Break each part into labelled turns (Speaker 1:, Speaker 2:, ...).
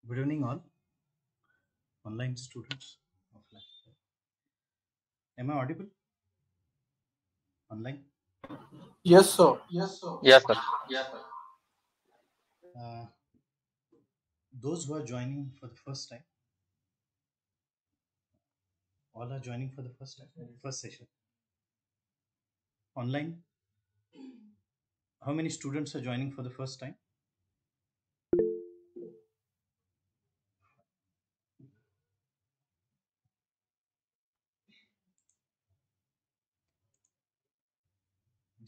Speaker 1: Good evening, all online students. Offline. Am I audible? Online.
Speaker 2: Yes, sir.
Speaker 3: Yes, sir.
Speaker 1: Uh, those who are joining for the first time, all are joining for the first time, first session. Online. How many students are joining for the first time?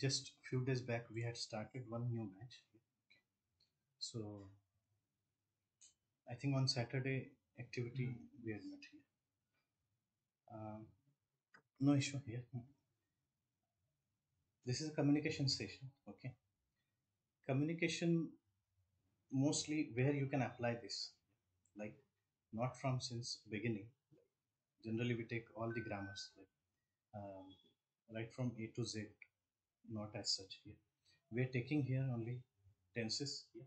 Speaker 1: Just a few days back, we had started one new batch. So I think on Saturday activity we had met here. No issue here. This is a communication session. Okay. Communication mostly where you can apply this, like not from since beginning. Generally we take all the grammars like right from A to Z, not as such here. We are taking here only tenses here,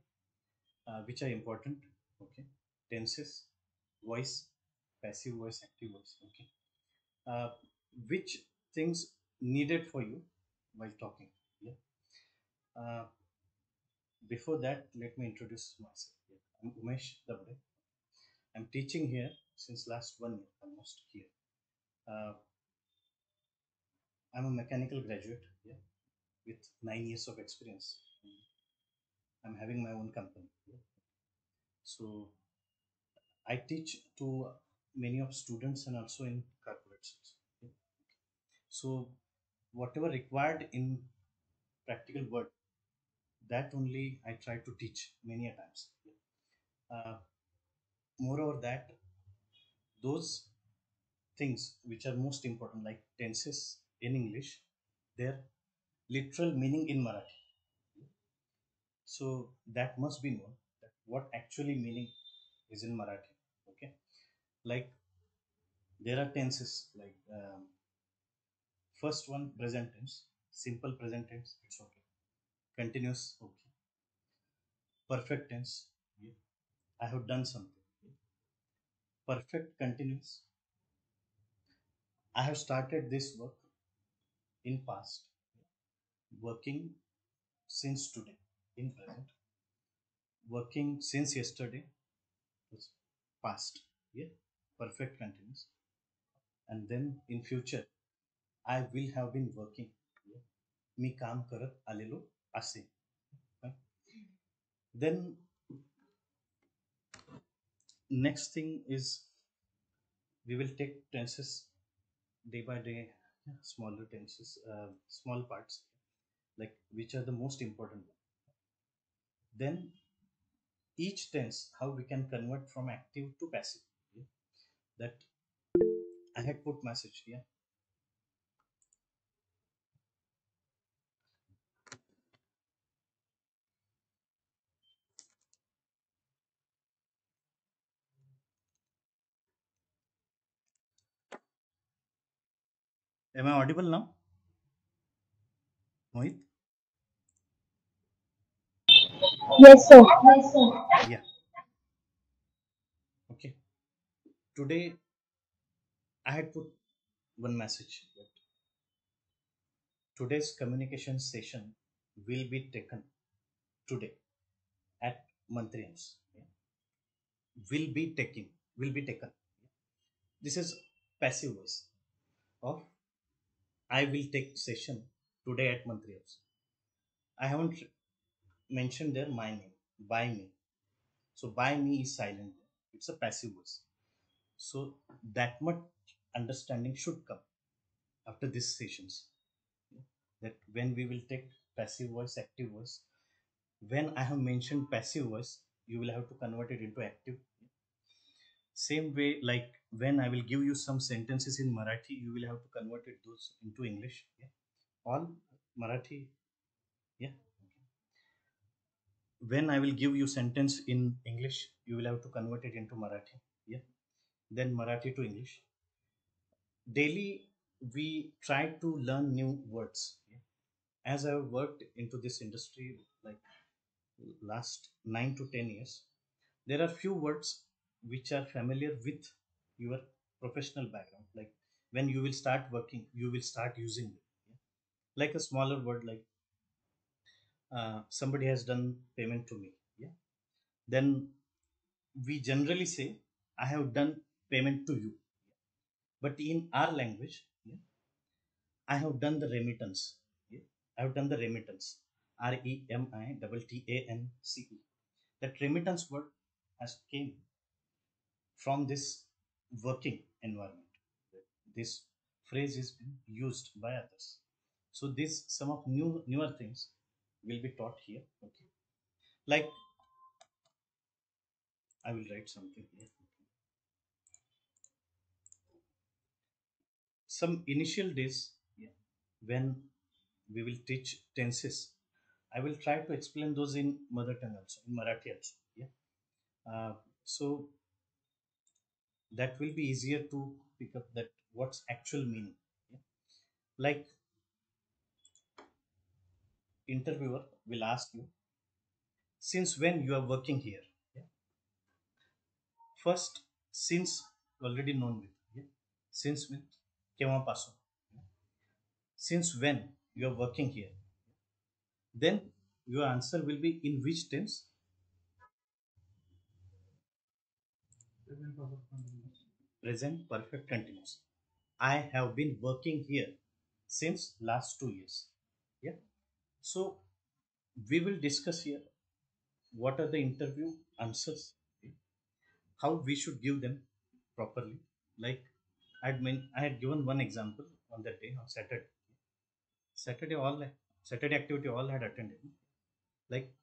Speaker 1: which are important. Okay. Tenses, voice, passive voice, active voice. Okay. uh, which things needed for you while talking. Yeah. uh, Before that, let me introduce myself. Yeah. I'm Umesh Dabde. I'm teaching here since last 1 year almost here. uh, I'm a mechanical graduate, yeah, with 9 years of experience. I'm having my own company. Yeah. So I teach to many of students and also in corporates. Yeah. So whatever required in practical work, that only I try to teach many a times. Yeah. Moreover, that those things which are most important, like tenses in English, their literal meaning in Marathi. So that must be known that what actually meaning is in Marathi. Okay, like there are tenses like first one present tense, simple present tense, it's okay. Continuous, okay. Perfect tense, yeah. I have done something. Yeah. Perfect continuous. I have started this work in past, working since today in present, working since yesterday, it's past. Yeah, perfect continuous. And then in future, I will have been working. Yeah. मी काम करत आलेलो असे. Then next thing is we will take tenses day by day, smaller tenses, small parts, like which are the most important. Then each tense, how we can convert from active to passive. Yeah. That I had put message. Yeah. Am I audible now, Mohit?
Speaker 4: Yes, sir.
Speaker 1: Yeah. Okay. Today I had put one message that today's communication session will be taken today at Mantri House. Yeah. Will be taken. This is passive voice of I will take session today at Mantri House. I haven't mentioned there my name, by me. So by me is silent. It's a passive voice. So that much understanding should come after these sessions. That when we will take passive voice, active voice, when I have mentioned passive voice, you will have to convert it into active. Same way, like when I will give you some sentences in Marathi, you will have to convert it those into English. Yeah. All Marathi. Yeah. When I will give you sentence in English, you will have to convert it into Marathi. Yeah. Then Marathi to English. Daily, we try to learn new words. Yeah. As I've worked into this industry like last 9 to 10 years, There are few words which are familiar with your professional background. Like when you will start working, you will start using it. Yeah? Like a smaller word like somebody has done payment to me. Yeah. Then we generally say, I have done payment to you. But in our language, yeah, I have done the remittance. Yeah? I have done the remittance. REMITTANCE. That remittance word has came from this working environment. This phrase is being used by others. So this some of newer things will be taught here. Okay. Like I will write something here. Some initial days, yeah, when we will teach tenses, I will try to explain those in mother tongue also, in Marathi also. Yeah. So that will be easier to pick up that what's actual meaning. Yeah? Like interviewer will ask you, since when you are working here? Yeah? First, since already known with. Yeah? Since when? केव्हापासून? Since when you are working here? Then your answer will be in which tense? Present perfect continuous. I have been working here since last 2 years. Yeah. So we will discuss here what are the interview answers, how we should give them properly. Like I had given one example on that day on Saturday. Saturday all Saturday activity all had attended. Like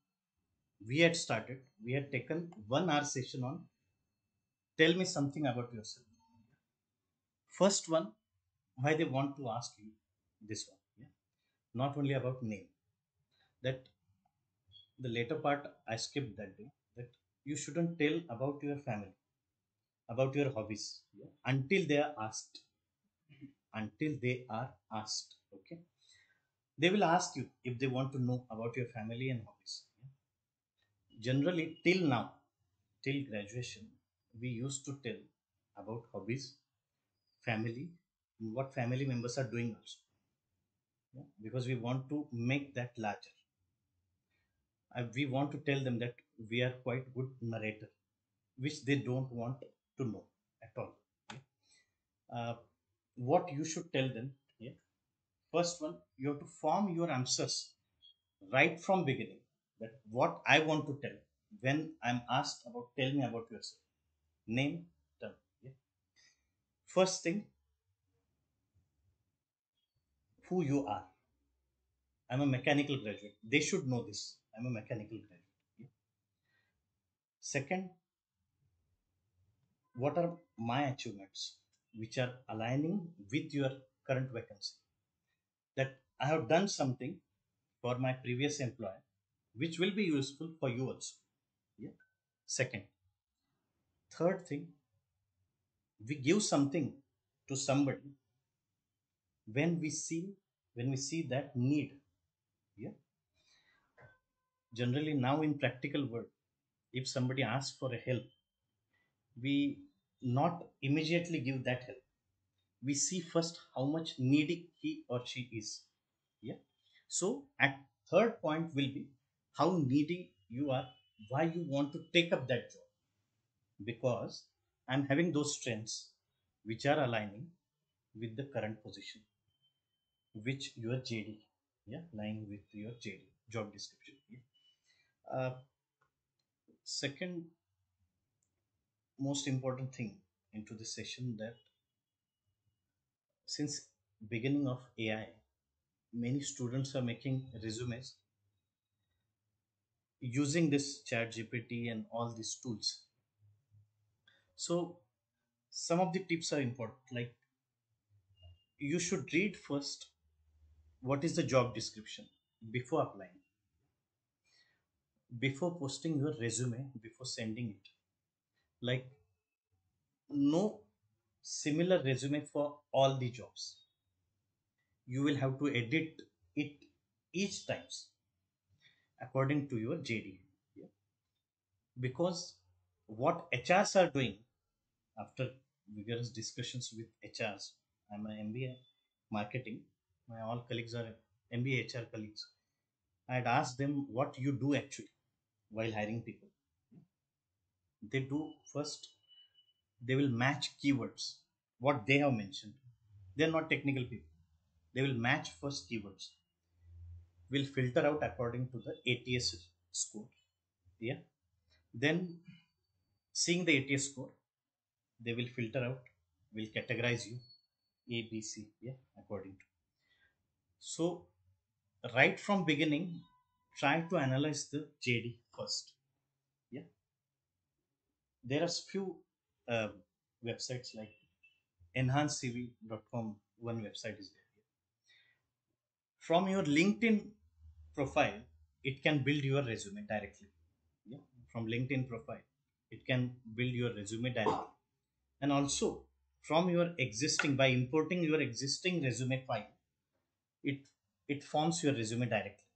Speaker 1: we had started, we had taken 1 hour session on tell me something about yourself. First one, why they want to ask you this one. Yeah? Not only about name. That the later part I skipped that day. That you shouldn't tell about your family, about your hobbies, yeah? Until they are asked. Until they are asked. Okay. They will ask you if they want to know about your family and hobbies. Yeah? Generally, till now, till graduation, we used to tell about hobbies, family, what family members are doing also. Yeah? Because we want to make that larger. We want to tell them that we are quite good narrator, which they don't want to know at all. Okay? What you should tell them, yeah? First one, you have to form your answers right from beginning. That what I want to tell when I'm asked about tell me about yourself. Name, term. Yeah? First thing, who you are. I'm a mechanical graduate. They should know this. I'm a mechanical graduate. Yeah? Second, what are my achievements which are aligning with your current vacancy? That I have done something for my previous employer which will be useful for you also. Yeah. Second, third thing, we give something to somebody when we see that need. Yeah. Generally now in practical world, if somebody asks for a help, we not immediately give that help. We see first how much needy he or she is. Yeah. So at third point will be how needy you are, why you want to take up that job. Because I'm having those strengths which are aligning with the current position which your JD, yeah, lying with your JD job description. Yeah. Second most important thing into this session, that since beginning of AI, many students are making resumes using this chat GPT and all these tools. So some of the tips are important. Like you should read first what is the job description before applying, before posting your resume, before sending it. Like no similar resume for all the jobs. You will have to edit it each times according to your JD. Yeah? Because what HRs are doing after vigorous discussions with HRs. I'm an MBA marketing. My all colleagues are MBA HR colleagues. I had asked them what you do actually while hiring people. They do first, they will match keywords, what they have mentioned. They're not technical people. They will match first keywords, will filter out according to the ATS score. Yeah. Then seeing the ATS score, they will filter out, will categorize you A, B, C, yeah, according to. So right from beginning, try to analyze the JD first. Yeah. There are few uh, websites like enhancedcv.com. One website is there. From your LinkedIn profile, it can build your resume directly. Yeah. From LinkedIn profile, it can build your resume directly. And also from your existing, by importing your existing resume file, it it forms your resume directly.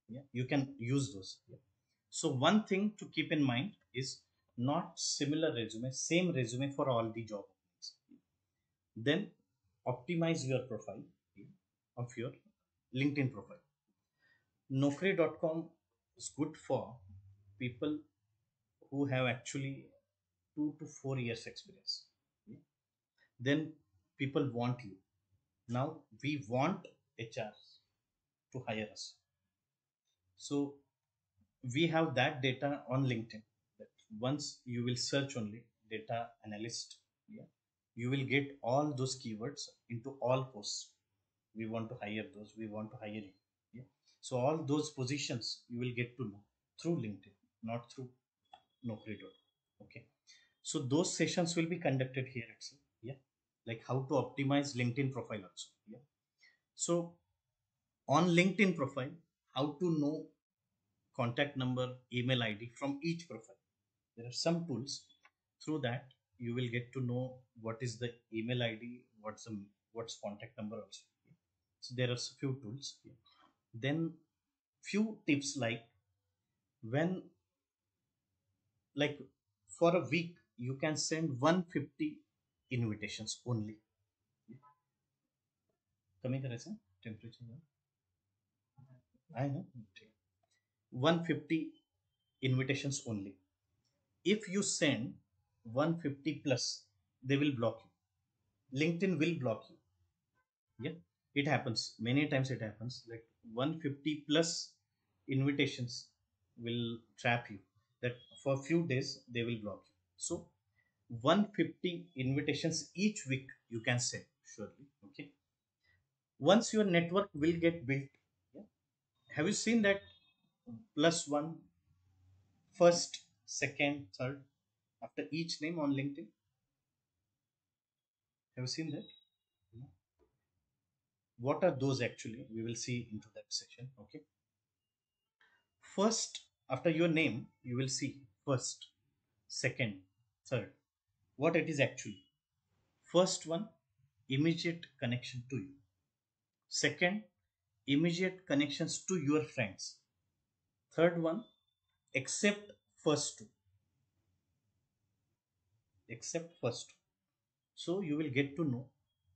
Speaker 1: Yeah, you can use those. Yeah. So one thing to keep in mind is not similar resume, same resume for all the job openings. Then optimize your profile, yeah, of your LinkedIn profile. Naukri.com is good for people who have actually 2 to 4 years experience. Yeah. Then people want you. Now we want HRs to hire us. So we have that data on LinkedIn. That once you will search only data analyst, yeah, you will get all those keywords into all posts. We want to hire those. We want to hire you. Yeah. So all those positions you will get to know through LinkedIn, not through Naukri.com. Okay. So those sessions will be conducted here itself. Yeah. Like how to optimize LinkedIn profile also. Yeah. So on LinkedIn profile, how to know contact number, email ID from each profile. There are some tools. Through that, you will get to know what is the email ID, what's contact number also. Yeah. So there are few tools. Yeah. Then few tips like when, like for a week you can send 150 invitations only. कमी करायचं temperature आहे ना 150 invitations only. If you send 150 plus, they will block you. LinkedIn will block you. Yeah, it happens many times. It happens like 150 plus invitations will trap you, that for a few days they will block you. So 150 invitations each week you can send surely. Okay. Once your network will get built, yeah, have you seen that plus one, first, second, third after each name on LinkedIn? Have you seen that? No. What are those actually? We will see into that section. Okay. First, after your name, you will see first, second, third. What it is actually? First one, immediate connection to you. Second, immediate connections to your friends. Third one, except first two. Except first two. So you will get to know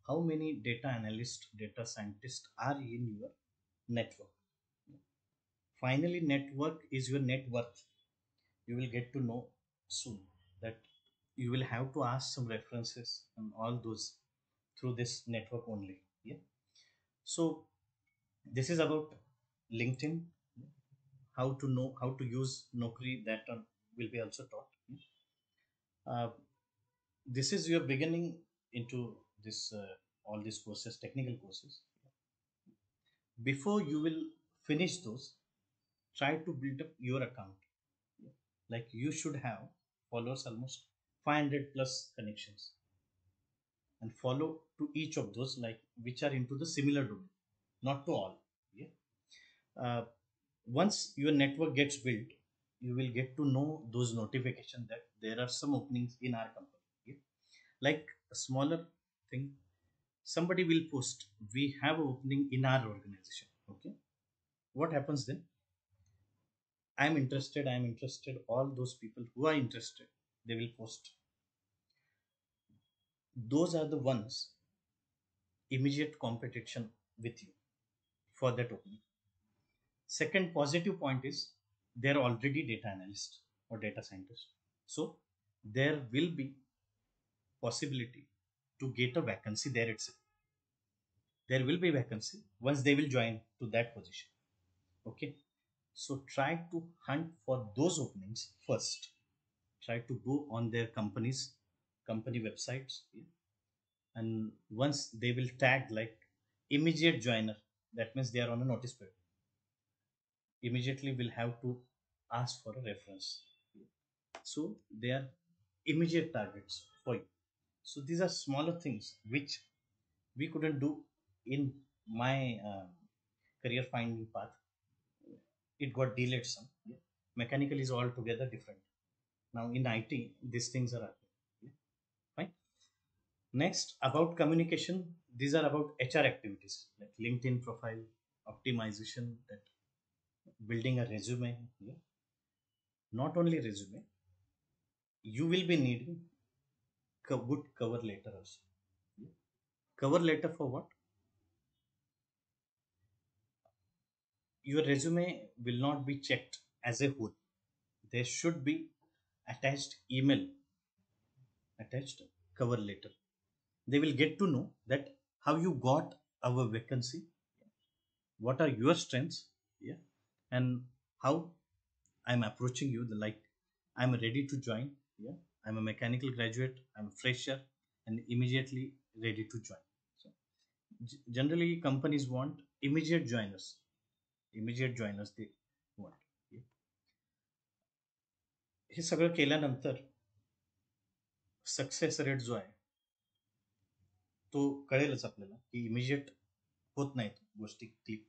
Speaker 1: how many data analysts, data scientists are in your network. Finally, network is your net worth. You will get to know soon that you will have to ask some references and all those through this network only. Yeah. So this is about LinkedIn. How to know how to use Naukri, that will be also taught. Uh, this is your beginning into this all these courses, technical courses. Before you will finish those, try to build up your account. Like you should have followers almost 500 plus connections, and follow to each of those, like which are into the similar domain, not to all. Yeah. uh, Once your network gets built, you will get to know those notifications that there are some openings in our company. Yeah. Like a smaller thing, somebody will post, we have an opening in our organization. Okay. What happens then? I'm interested, I'm interested. All those people who are interested, they will post. Those are the ones immediate competition with you for that opening. Second positive point is they're already data analyst or data scientist. So there will be possibility to get a vacancy there itself. There will be vacancy once they will join to that position. Okay. So try to hunt for those openings first. Try to go on their company websites. Yeah. And once they will tag like immediate joiner, that means they are on a notice period. Immediately will have to ask for a reference. So they are immediate targets for you. So these are smaller things which we couldn't do in my career finding path. It got delayed some. Yeah. Mechanical is altogether different. Now in IT, these things are happening. Yeah. Fine. Next, about communication, these are about HR activities like LinkedIn profile, optimization, that building a resume. Yeah. Not only resume, you will be needing good cover letter also. Yeah. Cover letter for what? Your resume will not be checked as a whole. There should be attached email, attached cover letter. They will get to know that how you got our vacancy, what are your strengths, yeah, and how I'm approaching you. The like I'm ready to join, yeah. I'm a mechanical graduate. I'm a fresher, and immediately ready to join. So generally, companies want immediate joiners. Immediate joiners they want. Yeah. हे सगळं केल्यानंतर success rate जो आहे तो कळेलच आपल्याला की immediate होत नाहीत गोष्टी click.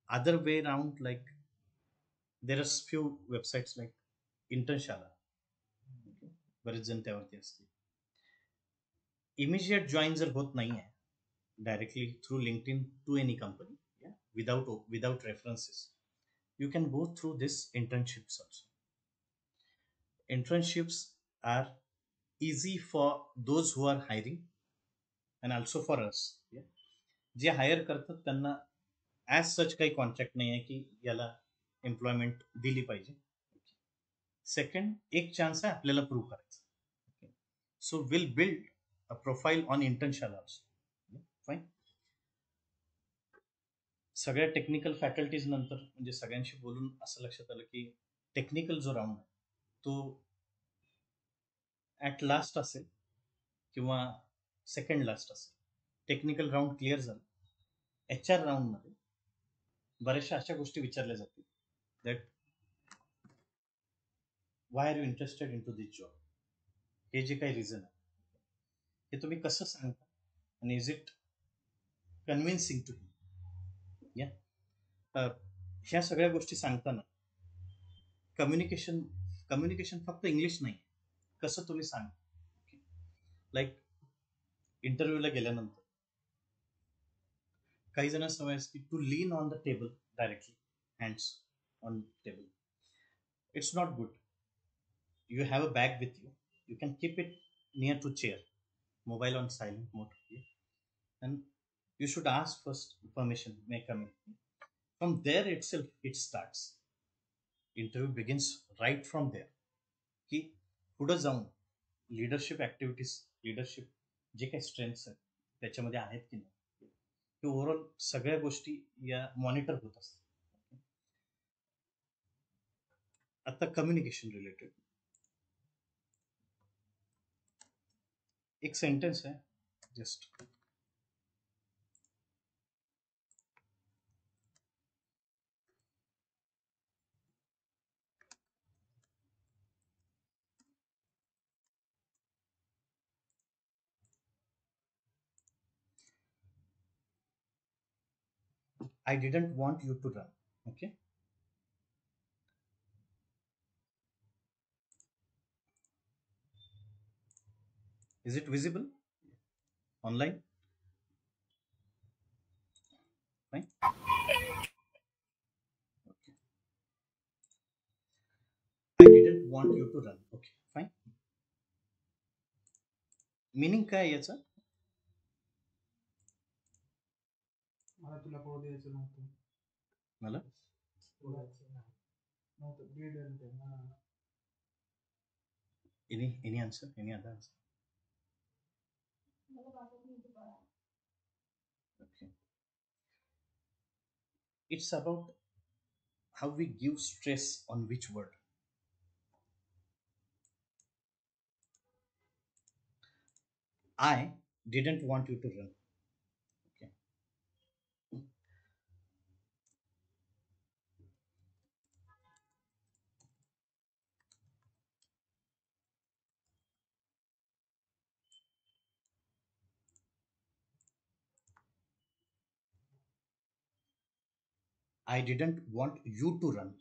Speaker 1: Other way round like there are few websites like Internshala, बरेच जण त्यावरती असतील. इमिजिएट जॉईन जर होत नाही आहे directly through LinkedIn to any company, without references, you can go through this internships also. Internships are easy for those who are hiring and also for us. Yeah. जे higher करतात त्यांना as such काही contract नाही आहे की याला employment दिली पाहिजे. सेकंड, एक चान्स आहे आपल्याला प्रूव्ह करायचं. So will build a profile on Internshala also. Fine. सगळ्या टेक्निकल फॅकल्टीज नंतर म्हणजे सगळ्यांशी बोलून असं लक्षात आलं की टेक्निकल जो राऊंड आहे तो ॲट लास्ट असेल किंवा सेकंड लास्ट असेल. टेक्निकल राऊंड क्लिअर झालं. HR राऊंडमध्ये बऱ्याचशा अशा गोष्टी विचारल्या जातील that why are you interested in to this job. हे जे काही रिझन आहे हे तुम्ही कसं सांगता आणि is it convincing to you. या ह्या सगळ्या गोष्टी सांगताना कम्युनिकेशन फक्त इंग्लिश नाही, कसं तुम्ही सांगा. लाईक इंटरव्ह्यूला गेल्यानंतर काही जण सवय असते to lean on the table directly, hands on table. It's not good. You have a bag with you. You can keep it near to chair. Mobile on silent mode. Yeah. And you should ask first permission. May I come in? From there itself, it starts. Interview begins right from there. की पुढं जाऊन leadership activities, leadership जे काही strengths आहेत त्याच्यामध्ये आहेत की नाही, हे ओव्हरऑल सगळ्या गोष्टी या मॉनिटर होत असतात. आता कम्युनिकेशन रिलेटेड एक सेंटेन्स है just. I didn't want you to run. Okay. Is it visible online? Fine. Okay. I didn't want you to run. Okay, fine. Meaning काय याचा?
Speaker 2: मला तुला पळू द्यायचं नव्हतं.
Speaker 1: मला any answer? Any other answer? Okay. It's about how we give stress on which word. I didn't want you to run. Okay. I didn't want you to run.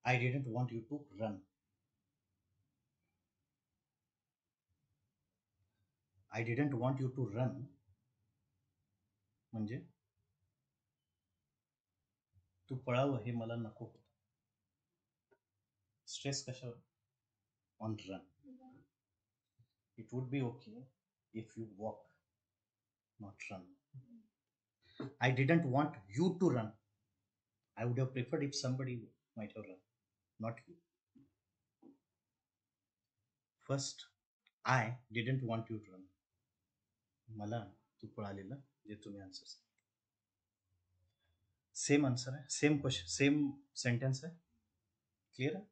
Speaker 1: I didn't want you to run. I didn't want you to run. म्हणजे तू पळावं हे मला नको होतं. Stress कशावर? On run. It would be okay if you walk, not run. I didn't want you to run. I would have preferred if somebody might have run, not you. First, I didn't want you to run. मला तू पळालेलं जे तुम्ही answer same answer आहे, same question, same sentence आहे. Clear आहे?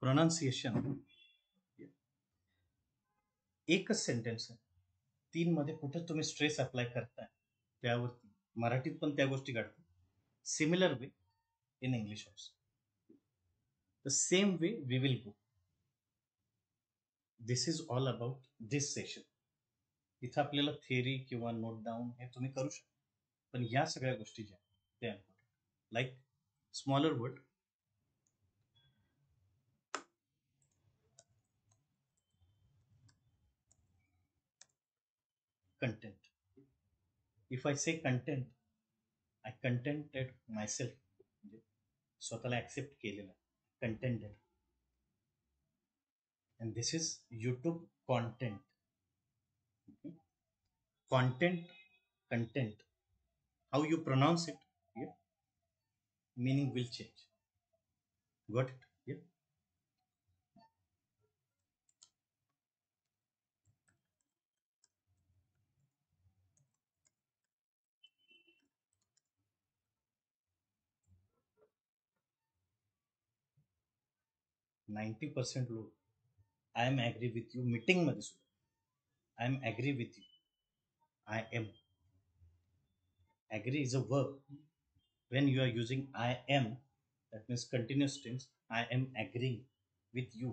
Speaker 1: Pronunciation एकच sentence आहे, 3 मध्ये कुठे तुम्ही स्ट्रेस अप्लाय करताय त्यावरती मराठीत पण त्या गोष्टी घडतात. Similar way in English also. The same way we will go. This is all about this session. इथं आपल्याला थिअरी किंवा नोट डाऊन हे तुम्ही करू शकता, पण या सगळ्या गोष्टी ज्या त्या important. Like smaller word, content. If I say content, I contented myself. म्हणजे स्वतःला ऍक्सेप्ट केलेलं, contented. And this is YouTube content. Content, content, how you pronounce it, meaning will change. Got it? Yeah. %90 लोक I am agree with you मीटिंगमध्ये सुद्धा I am agree with you. I am. Agree is a verb. When you are using I am, that means continuous tense. I am agreeing with you.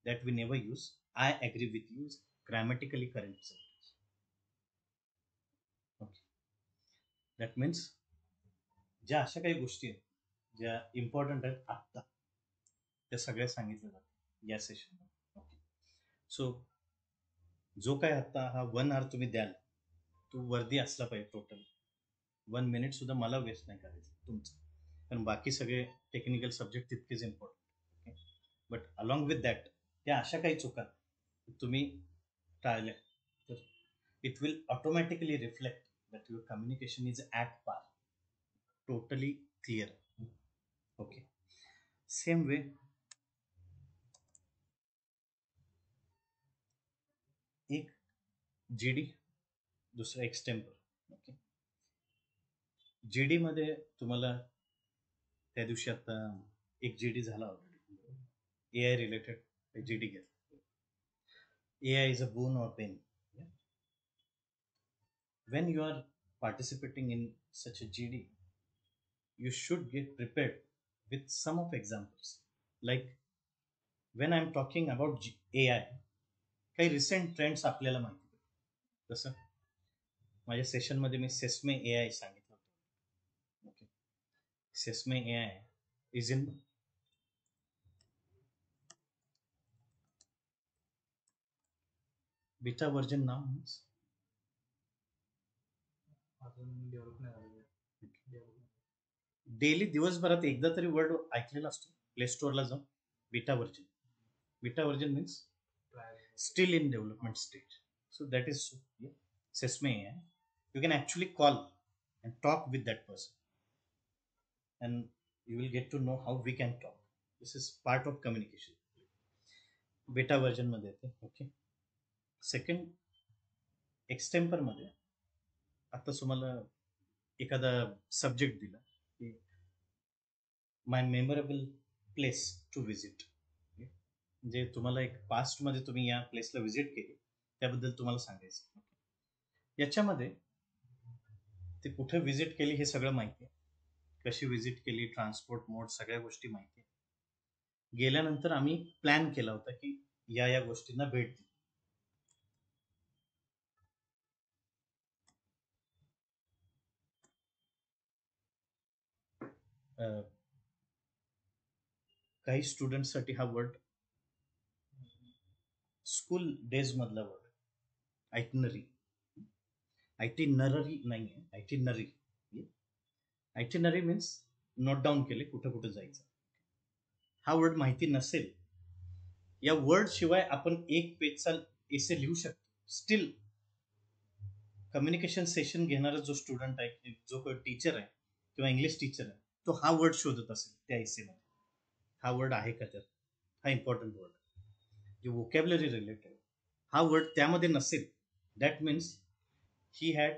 Speaker 1: That we never use. I agree with you is grammatically correct sentence. Okay. That means ज्या अशा काही गोष्टी आहेत ज्या important आहेत आत्ता, त्या सगळ्या सांगितल्या जातात या सेशनमध्ये. ओके. सो जो काय आत्ता हा 1 hour तुम्ही द्याल तो वर्दी असला पाहिजे. टोटल 1 minute सुद्धा मला वेस्ट नाही करायचं तुमचं, कारण बाकी सगळे टेक्निकल सब्जेक्ट तितकेच important. Okay. But along with that त्या अशा काही चुका तुम्ही टाळल्या तर it will automatically reflect that your communication is at par. Totally clear. Okay. Same way एक जीडी, दुसरा एक्सटेम्पर. ओके. जीडी मध्ये तुम्हाला त्या दिवशी आता एक जीडी झाला ऑलरेडी, AI रिलेटेड जीडी घेतला. AI is a boon or bane. When you are participating in such a GD, you should get prepared with some of examples. Like when I'm talking about AI, काही recent trends आपल्याला माहिती पडतात. जसं माझ्या सेशनमध्ये मी सेस्मे AI सांगितलं होतं. Okay. Sesame AI is in beta version now means
Speaker 2: अजून डेव्हलप नाही झालं.
Speaker 1: डेली दिवसभरात एकदा तरी वर्ड ऐकलेला असतो. प्ले स्टोअरला जाऊन beta version. Beta version means still in development stage. So that is Sesame AI. You can actually call and talk with that person, and you will get to know how we can talk. This is part of communication. Beta version मध्ये येते. Okay. Second extempore मध्ये आता तुम्हाला एखादा subject दिला की माय memorable place to visit, म्हणजे तुम्हाला एक पास्ट मध्ये तुम्ही या प्लेसला व्हिजिट केली त्याबद्दल तुम्हाला सांगायचं. याच्यामध्ये ते कुठे व्हिजिट केली हे सगळं माहिती आहे, कशी व्हिजिट केली, ट्रान्सपोर्ट मोड, सगळ्या गोष्टी माहिती आहे. गेल्यानंतर आम्ही प्लॅन केला होता की या गोष्टींना भेट दिली. काही स्टुडंटसाठी हा वर्ड स्कूल डेज मधला वर्ड आयटिनरी. आयटिनरी नाही आहे, itinerary. Itinerary means note down केले कुठं कुठं जायचं. हा वर्ड माहिती नसेल, या वर्ड शिवाय आपण एक पेजचा एसे लिहू शकतो. स्टील कम्युनिकेशन सेशन घेणारा जो स्टुडंट आहे, जो टीचर आहे किंवा इंग्लिश टीचर आहे, तो हा वर्ड शोधत असेल त्या एसेमध्ये. हा वर्ड आहे का त्यात, हा इम्पॉर्टंट वर्ड जे वोकॅब्युलरी रिलेटेड, हा वर्ड त्यामध्ये नसेल, that means he had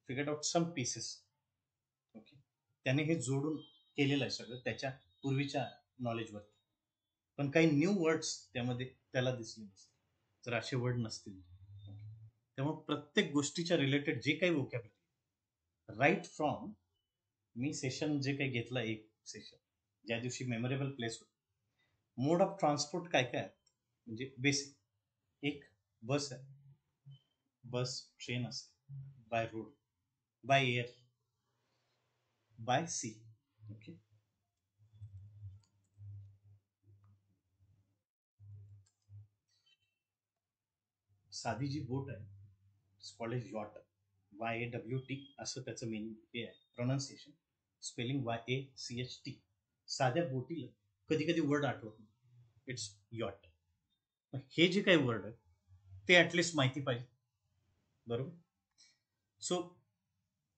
Speaker 1: figured out some pieces. Okay, त्याने हे जोडून केलेलं आहे सगळं त्याच्या पूर्वीच्या नॉलेजवरती, पण काही न्यू वर्ड्स त्यामध्ये त्याला दिसले नसतील जर असे वर्ड नसतील. त्यामुळे प्रत्येक गोष्टीच्या रिलेटेड जे काही वोकॅब्युलरी राईट फ्रॉम, मी सेशन जे काही घेतलं, एक सेशन ज्या दिवशी मेमोरेबल प्लेस होतं, मोड ऑफ ट्रान्सपोर्ट काय काय म्हणजे बेसिक, एक बस आहे, बस ट्रेन असेल, by road, by air, by sea. Okay, साधी जी बोट आहे कॉल्ड एज यॉट, YAWT असं त्याचं मेन हे आहे प्रोनाऊन्सिएशन, स्पेलिंग YACHT. साध्या बोटीला कधी कधी वर्ड आठवत नाही, इट्स यॉट. हे जे काही वर्ड आहे ते ॲटलिस्ट माहिती पाहिजे, बरोबर. So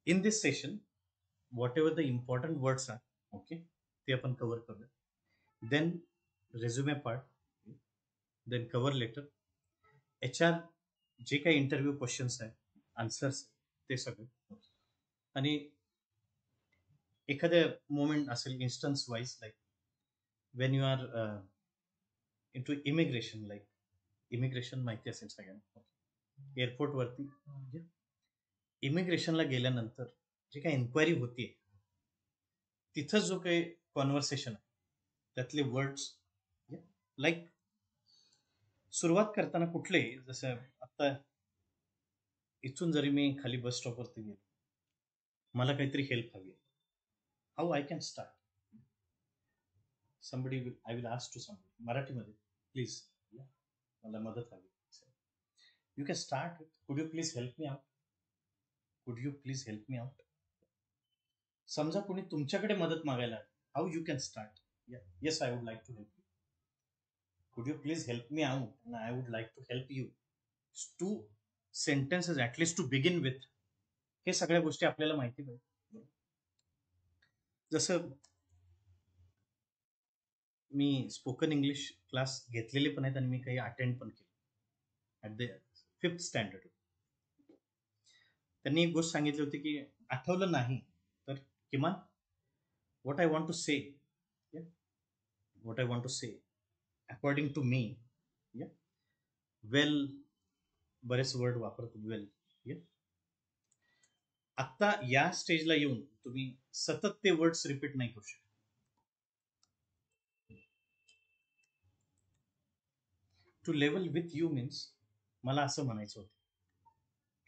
Speaker 1: in this session whatever the important words are, okay, ते आपण कव्हर करूया. Then resume part, then cover letter, HR जे काही इंटरव्ह्यू क्वेश्चन्स आहेत, आन्सर्स ते सगळे, आणि एखाद्या मोमेंट असेल instance wise, like when you are in to immigration, like immigration माहिती असेल सगळ्यांना, एअरपोर्टवरती इमिग्रेशनला गेल्यानंतर जे काही एन्क्वायरी होतीये तिथं जो काही कॉन्व्हर्सेशन आहे त्यातले वर्ड्स, लाईक सुरुवात करताना कुठले, जसं आता इथून जरी मी खाली बस स्टॉपवरती गेलो, मला काहीतरी हेल्प हवी, how I can start. somebody will, I will ask to somebody मराठीमध्ये, प्लीज मला मदत हवी. You can start with, could you please help me out, could you please help me out. समजा कोणी तुमच्याकडे मदत मागायला, how you can start. Yes, I would like to help you, could you please help me out and I would like to help you. 2 sentences at least to begin with. हे सगळ्या गोष्टी आपल्याला माहिती पाहिजे. जसं मी स्पोकन इंग्लिश क्लास घेतलेले पण आहेत आणि मी काही अटेंड पण केले ॲट द 5th स्टँडर्ड. त्यांनी एक गोष्ट सांगितली होती की आठवलं नाही तर किमान what I want to say, what I want to say according to me, वेल, बरेच वर्ड वापरतो वेल. आता या स्टेजला येऊन तुम्ही सतत ते वर्ड्स रिपीट नाही करू शकत. To level with you means मला असं म्हणायचं होतं,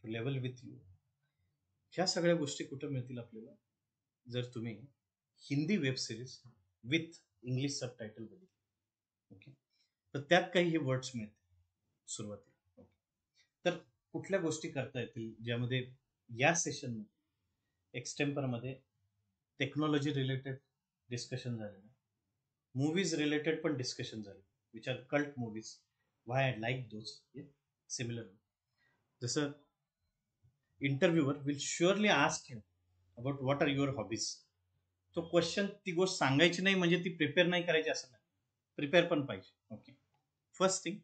Speaker 1: टू लेवल विथ यू. ह्या सगळ्या गोष्टी कुठं मिळतील आपल्याला, जर तुम्ही Hindi web series with English subtitle बघितली, ओके, तर त्यात काही हे वर्ड्स मिळतील सुरुवातीला. तर कुठल्या गोष्टी करता येतील ज्यामध्ये या सेशनमध्ये एक्सटेम्परमध्ये टेक्नॉलॉजी रिलेटेड डिस्कशन झालेलं, मूवीज रिलेटेड पण डिस्कशन झाले, which are cult movies, why I like those similar. जसं interviewer will surely ask you about what are your hobbies. तो क्वेश्चन ती गोष्ट सांगायची नाही म्हणजे ती प्रिपेअर नाही करायची असं नाही, प्रिपेअर पण पाहिजे. ओके, फर्स्ट थिंग,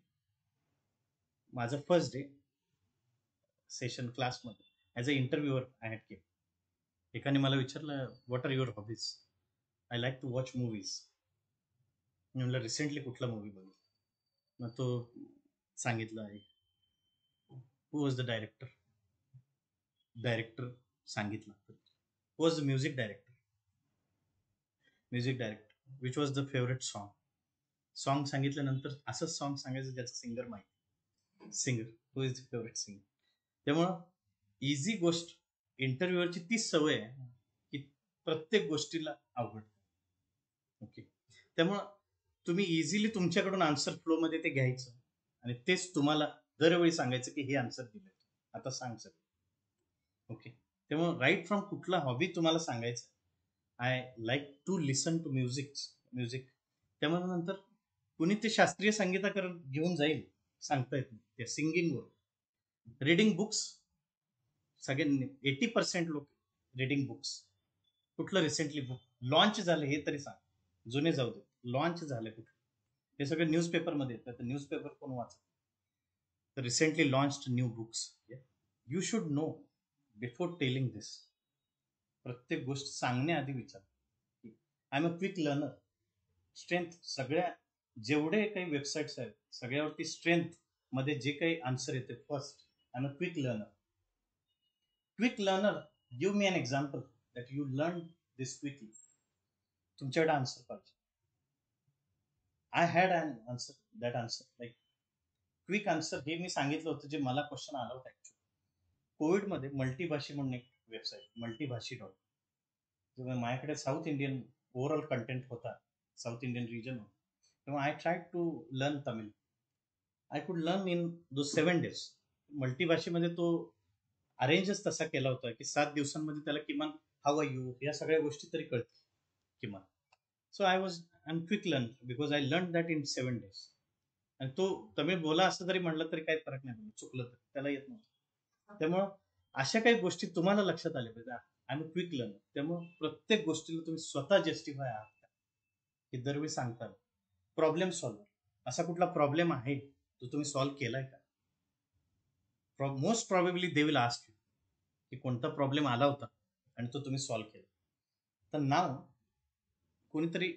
Speaker 1: माझं फर्स्ट डे सेशन क्लासमध्ये as a interviewer I had came. एकाने मला विचारलं what are your hobbies. I like to watch movies. मी म्हणलं रिसेंटली कुठला मूवी बघितला. मग तो सांगितलं आहे. Who was the director. सांगितलं. Who was the music director. Which was the favourite song सांगितल्यानंतर असंच सॉन्ग सांगायचं ज्याचं सिंगर माहिती, who is the favourite singer. त्यामुळं इझी गोष्ट इंटरव्ह्यूवरची तीच सवय आहे की प्रत्येक गोष्टीला अवघड. ओके, त्यामुळं तुम्ही इझिली तुमच्याकडून आन्सर फ्लोमध्ये ते घ्यायचं आणि तेच तुम्हाला दरवेळी सांगायचं की हे आन्सर दिलं, आता सांग सर. ओके, त्यामुळं राईट फ्रॉम कुठला हॉबी तुम्हाला सांगायचं. I like to listen to music. त्यामुळे नंतर कुणी ते शास्त्रीय संगीताकडे घेऊन जाईल सांगता येत नाही, त्या सिंगिंगवर. रिडिंग बुक्स, सगळ्यांनी 80% लोक रिडिंग बुक्स. कुठलं रिसेंटली बुक लॉन्च झालं हे तरी सांग, जुने जाऊ दे, लॉन्च झालं कुठलं. हे सगळं न्यूजपेपरमध्ये येतं, तर न्यूजपेपर कोण वाचत. तर recently launched new books. You should know before telling this. प्रत्येक गोष्ट सांगण्याआधी विचार. I am a quick learner. Strength सगळ्या जेवढे काही वेबसाईट्स आहेत सगळ्यावरती स्ट्रेंथ मध्ये जे काही आन्सर येते first, I am a quick learner. Give me an example that you learn this quickly. तुमच्याकडे आन्सर पाहिजे. I had an answer, that answer like quick answer. हे मी सांगितलं होतं जे मला क्वेश्चन आला होता ऍक्च्युअली कोविडमध्ये. मल्टीभाषी म्हणून एक वेबसाईट, multiभाषी.com. माझ्याकडे साऊथ इंडियन ओव्हरऑल कंटेंट होता, साऊथ इंडियन रिजन होता, तेव्हा I try to learn Tamil. I could learn in though 7 days. मल्टीभाषेमध्ये तो अरेंजच तसा केला होता की 7 दिवसांमध्ये त्याला किमान हाऊ आर यू या सगळ्या गोष्टी तरी कळतील किमान. So I am quick learn because I learn that in 7 days. आणि तो तमिळ बोला असं जरी म्हणलं तरी काही फरक नाही, चुकलं तर त्याला येत नव्हतं. त्यामुळं अशा काही गोष्टी तुम्हाला लक्षात आल्या पाहिजे. I am a quick learner. त्यामुळं प्रत्येक गोष्टीला तुम्ही स्वतः जस्टिफाय आहात की दरवेळी सांगता. Problem solver. असा कुठला प्रॉब्लेम आहे तो तुम्ही सॉल्व्ह केलाय का? Most probably they will ask you की कोणता प्रॉब्लेम आला होता आणि तो तुम्ही सॉल्व्ह केला. तर नाव कोणीतरी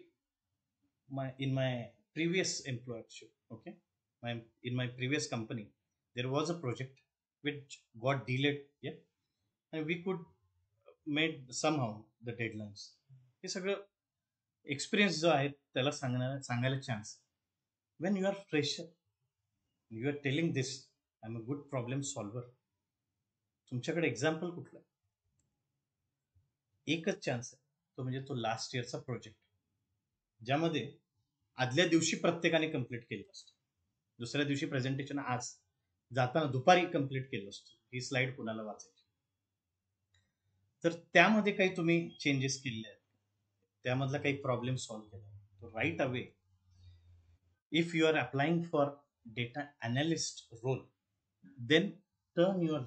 Speaker 1: in my previous employership, okay, in my previous company there was a project which got delayed, yeah, and we could made somehow the deadlines. हे सगळं एक्सपिरियन्स जो आहे त्याला सांगायला chance. when you are fresher, you are telling this I am a good problem solver. तुमच्याकडे example कुठलं? एकच chance आहे, तो म्हणजे तो लास्ट इयरचा प्रोजेक्ट ज्यामध्ये आदल्या दिवशी प्रत्येकाने कंप्लीट केलं असतं, दुसऱ्या दिवशी प्रेझेंटेशन आज जाताना दुपारी कंप्लीट केलं असतं, ही स्लाइड कुणाला वाचायची. तर त्यामध्ये काही तुम्ही चेंजेस केले आहेत, त्यामधला काही प्रॉब्लेम सॉल्व्ह केला, तो right away if you are applying for data analyst role, then turn your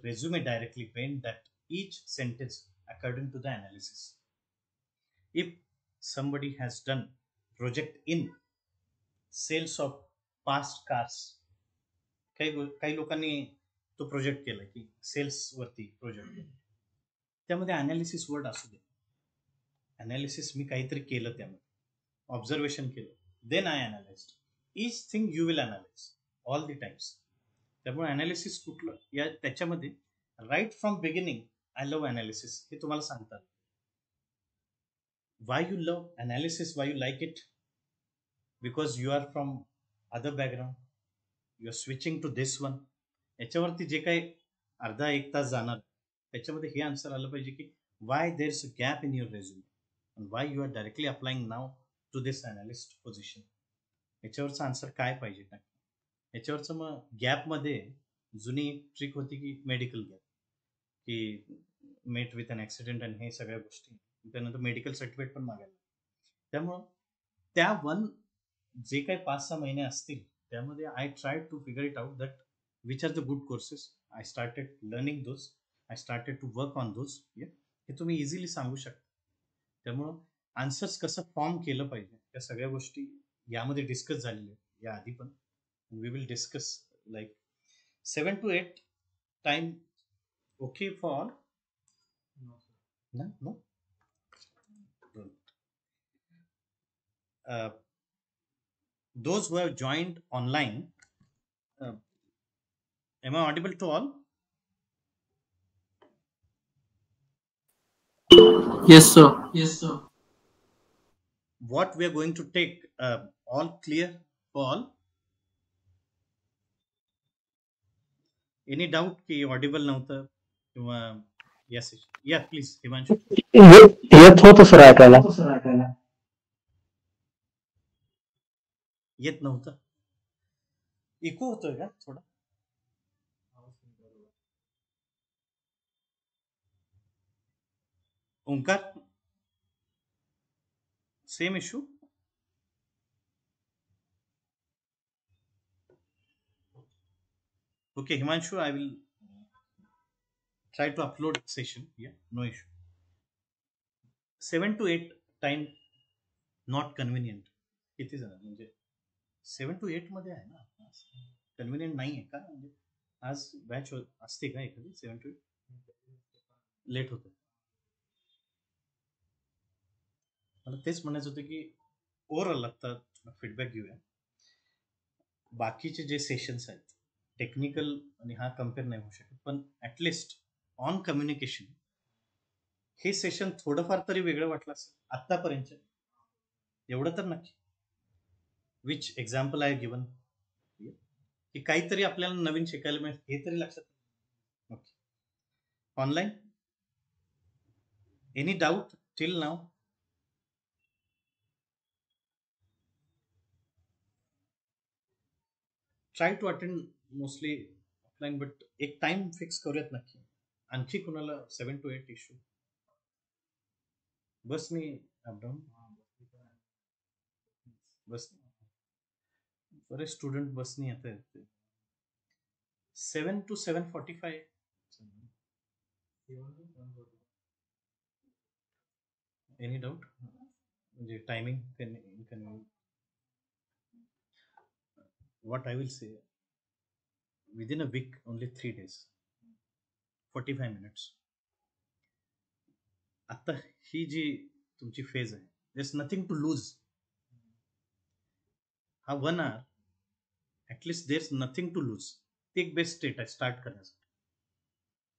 Speaker 1: resume directly, paint that each sentence according to the analysis. If somebody has done project in sales of past cars, काही लोकांनी तो project केला की cells वरती project, त्यामध्ये analysis word असू दे. Analysis मी काहीतरी केलं, त्यामध्ये ऑब्झर्वेशन केलं, then I analysed each thing. You will analyse all the times. त्यामुळे अनालिसिस कुठलं या त्याच्यामध्ये right from beginning I love analysis हे तुम्हाला सांगतात. Why you love analysis, why you like it, because you are from other background, you are switching to this one. याच्यावरती जे काही अर्धा एक तास जाणार त्याच्यामध्ये हे आन्सर आलं पाहिजे की why there is a gap in your resume and why you are directly applying now to this analyst position. याच्यावरचं आन्सर काय पाहिजे. याच्यावरचं मग गॅपमध्ये जुनी ट्रिक होती की मेडिकल घ्या, की मेट विथ अन ॲक्सिडेंट आणि हे सगळ्या गोष्टी, त्यानंतर मेडिकल सर्टिफिकेट पण मागायला. त्यामुळं त्या जे काही 5-6 महिने असतील त्यामध्ये I try to figure it out that which are the good courses. I started learning those, I started to work on those. हे तुम्ही इझिली सांगू शकता. त्यामुळं आन्सर्स कसं फॉर्म केलं पाहिजे त्या सगळ्या गोष्टी यामध्ये डिस्कस झालेल्या आहेत या आधी पण. We will discuss like 7 to 8 time. Okay for all?
Speaker 2: No, sir.
Speaker 1: No? Uh, those who have joined online, am I audible to all?
Speaker 2: Yes, sir. Yes, sir.
Speaker 1: What we are going to take, all clear for all? Any doubt की audible नव्हतं किंवा? Yes, yeah, please, Himanshu.
Speaker 4: येत होतं sir ऐकायला.
Speaker 1: येत नव्हतं. Eco होतोय का थोडा? Omkar, same issue? Okay, Himanshu, I will try to upload session. Yeah, no issue. 7 to 8 time not convenient. किती जण म्हणजे 7 to 8 मध्ये आहे ना, कन्व्हिनियंट नाही आहे का? म्हणजे आज बॅच असते का एखादी 7 to 8? लेट होतं. मला तेच म्हणायचं होतं की ओव्हरऑल आता फीडबॅक घेऊया. बाकीचे जे सेशन्स आहेत टेक्निकल आणि हा कम्पेअर नाही होऊ शकत, पण ॲटलिस्ट ऑन कम्युनिकेशन हे सेशन थोडंफार तरी वेगळं वाटलं असेल आत्तापर्यंत, एवढं तर नक्की. विच एक्झाम्पल आय गिवन की काहीतरी आपल्याला नवीन शिकायला मिळेल हे तरी लक्षात. Okay, online any doubt till now? Try to attend mostly offline, but एक टाइम फिक्स करूयात नक्की. आणखी कुणाला 7 to 8 इश्यू? बसनी अपडाऊन? बसनी बरेच स्टुडंट बसनी येत आहेत. 7 to 7:45. Any doubt? म्हणजे timing what I will say, within a week only 3 days, 45 minutes. आता ही जी तुमची फेज आहे, there's nothing to lose. हा 1 hour at least there's nothing to lose. ते एक बेस्ट स्टेट आहे स्टार्ट करण्यासाठी.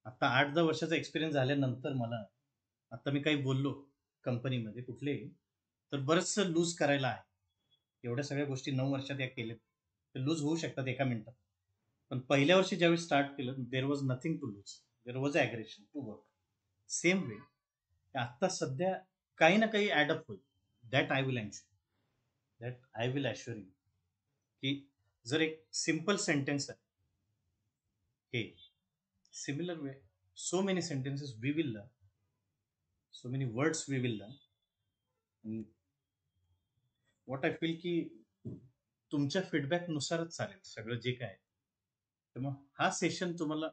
Speaker 1: आता 8-10 वर्षाचा एक्सपिरियन्स झाल्यानंतर मला आता मी काही बोललो कंपनीमध्ये कुठलेही तर बरंचसं लूज करायला आहे. एवढ्या सगळ्या गोष्टी 9 वर्षात या केल्या तर लूज होऊ शकतात एका मिनिटात. पण पहिल्या वर्षी ज्यावेळी स्टार्ट केलं there was nothing to lose, there was aggression to work. Same way आत्ता सध्या काही ना काही ॲडअप होईल. That I will assure you की जर एक सिम्पल सेंटेन्स आहे हे similar way so many sentences we will learn, so many words we will learn. What I feel की तुमच्या फीडबॅकनुसारच चालेल सगळं जे काय. त्यामुळे हा सेशन तुम्हाला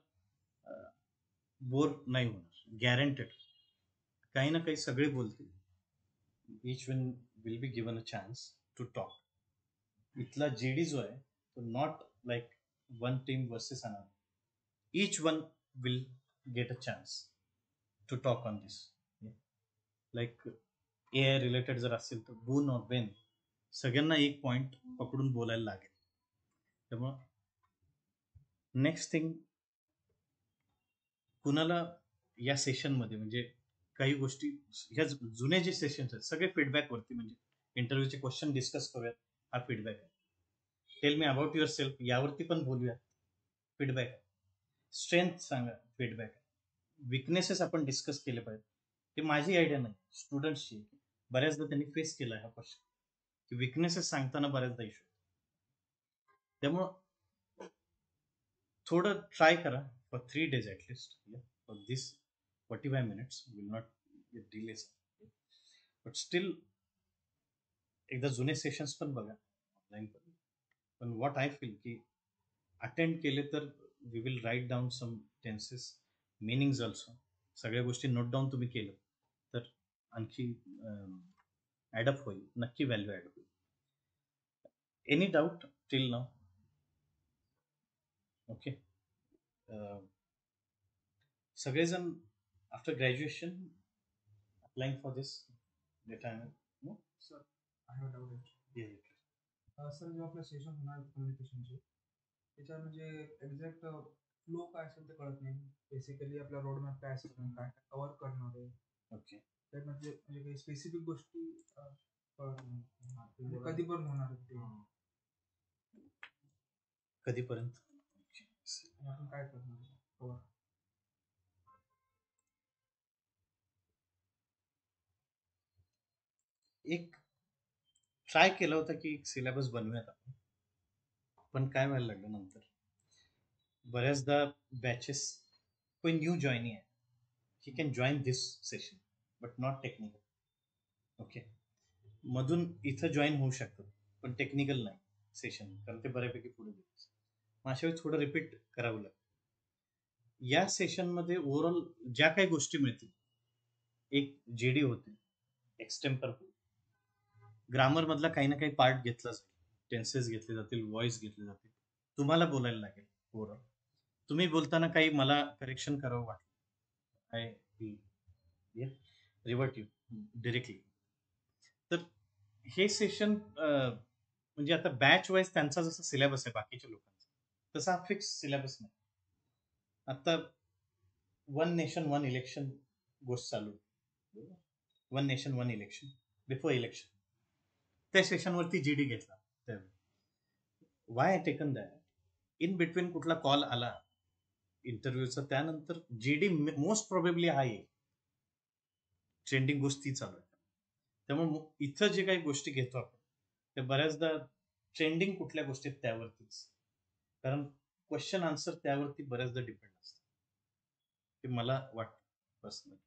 Speaker 1: बोर नाही होणार, गॅरंटेड. काही ना काही सगळे बोलतील. Each one will be given a chance to talk. इथला जेडी जो आहे तो not like one team versus another. Each one will get a chance to talk on this. Like AI related जर असेल तर बून और बेन सगळ्यांना एक पॉइंट पकडून बोलायला लागेल. त्यामुळं नेक्स्ट थिंग कुणाला या सेशनमध्ये म्हणजे काही गोष्टी ह्या जुने जे सेशन्स आहेत सगळे फीडबॅकवरती, म्हणजे इंटरव्ह्यूचे क्वेश्चन डिस्कस करूयात, हा फीडबॅक आहे. Tail me about your self यावरती पण बोलूयात, फीडबॅक आहे. स्ट्रेंथ सांगा, फीडबॅक आहे. विकनेसेस आपण डिस्कस केले पाहिजे. ते माझी आयडिया नाही, स्टुडंट्सची. बऱ्याचदा त्यांनी फेस केला हा क्वेश्चन की विकनेसेस सांगताना बऱ्याचदा इश्यू. त्यामुळं थोडं ट्राय करा for 3 days at least for this 45 minutes will not get delays, but still एकदा जुने सेशन्स पण बघा ऑनलाईन पण व्हॉट आय फील की अटेंड केले तर we will write down some tenses meanings also. सगळ्या गोष्टी नोट डाऊन तुम्ही केलं तर आणखी ॲडअप होईल, नक्की व्हॅल्यू ॲड होईल. Any doubt till now? Okay. सगळेजण after graduation applying for this data no
Speaker 3: sir I have doubt. Sir जेव्हा आपलं सेशन होणार कम्युनिकेशनचे त्याच्या म्हणजे एक्झॅक्ट फ्लो काय असेल ते कळत नाही. बेसिकली आपला रोडमॅप काय असेल, काय कव्हर करणार आहे,
Speaker 1: ओके.
Speaker 3: म्हणजे काही स्पेसिफिक गोष्टी कळत नाही. म्हणजे कधी पण होणार आहेत ते
Speaker 1: कधीपर्यंत
Speaker 3: आणि आपण काय करणार कव्हर.
Speaker 1: एक ट्राय केलं होतं की एक सिलेबस बनवूयात आपण, पण काय व्हायला लागलं नंतर बऱ्याचदा बॅचेस कोई न्यू जॉईनी आहे, he can join this session but not technical. Okay. मधून इथं जॉईन होऊ शकतात पण टेक्निकल नाही सेशन, कारण ते बऱ्यापैकी पुढे गेले. मग अशा वेळी थोडं रिपीट करावं लागतं. या सेशनमध्ये ओव्हरऑल ज्या काही गोष्टी मिळतील, एक जेडी होते, एक्सटेम्पर होईल, ग्रामर मधला काही ना काही पार्ट घेतला जाईल, टेन्सेस घेतले जातील, व्हॉइस घेतले जातील, तुम्हाला बोलायला लागेल. ओव्हरऑल तुम्ही बोलताना काही मला करेक्शन करावं वाटलं, I will revert you directly. तर हे सेशन म्हणजे आता बॅच वाईज त्यांचा जसा सिलेबस आहे बाकीच्या लोकांचा, तसा फिक्स सिलेबस नाही. आता वन नेशन वन इलेक्शन गोष्ट चालू, one nation one election before election, त्या सेशनवरती जीडी घेतला. त्यावेळी Y taken that, in between कुठला कॉल आला इंटरव्ह्यूचा, त्यानंतर जीडी मोस्ट प्रोबेबली हा येईल, ट्रेंडिंग गोष्टी चालू आहे. त्यामुळे इथं जे काही गोष्टी घेतो आपण ते बऱ्याचदा ट्रेंडिंग कुठल्या गोष्टीत त्यावरतीच, कारण क्वेश्चन आन्सर त्यावरती बऱ्याचदा डिपेंड असतं, ते मला वाटतं पर्सनली.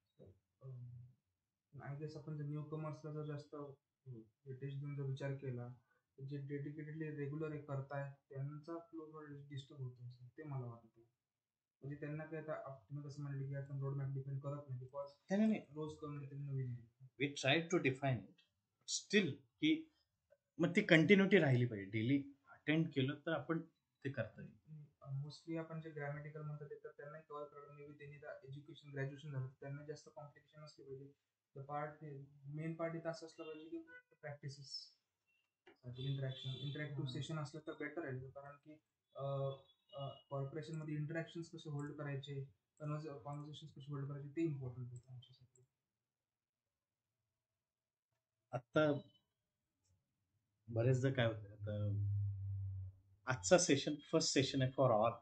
Speaker 3: आय गेस आपण जर न्यू कमर्सला जर जास्त वेटेज देऊन जर विचार केला तर जे डेडिकेटेडली रेग्युलर करताय त्यांचा फ्लो डिस्टर्ब होतो ते मला वाटतं. म्हणजे त्यांना काय आता तुम्ही कसं म्हणले की आपण रोडमॅप डिपेंड करत नाही, बिकॉज
Speaker 1: नाही,
Speaker 3: रोज कम्युनिटी नवीन आहे.
Speaker 1: We try to define it still, की मग ती कंटिन्युटी राहिली पाहिजे. डेली अटेंड केलं तर आपण ते करता येईल.
Speaker 3: मोस्टली आपण जे ग्रॅमॅटिकल म्हणतात तर त्यांना कव्हर करणं, मे बी त्यांनी एज्युकेशन ग्रॅज्युएशन झालं त्यांना जास्त कॉम्प्लिकेशन असले पाहिजे. द पार्ट मेन पार्ट इथं असं असलं पाहिजे की प्रॅक्टिसेस इंटरॅक्टिव्ह सेशन असलं तर बेटर आहे, कारण की कॉर्पोरेशनमध्ये इंटरॅक्शन्स कसे होल्ड करायचे, कॉन्व्हर्सेशन्स कसे होल्ड करायचे ते इम्पॉर्टंट होतं आमच्यासाठी.
Speaker 1: आता बरेचदा काय होतं, आता आजचा सेशन फर्स्ट सेशन आहे फॉर ऑल.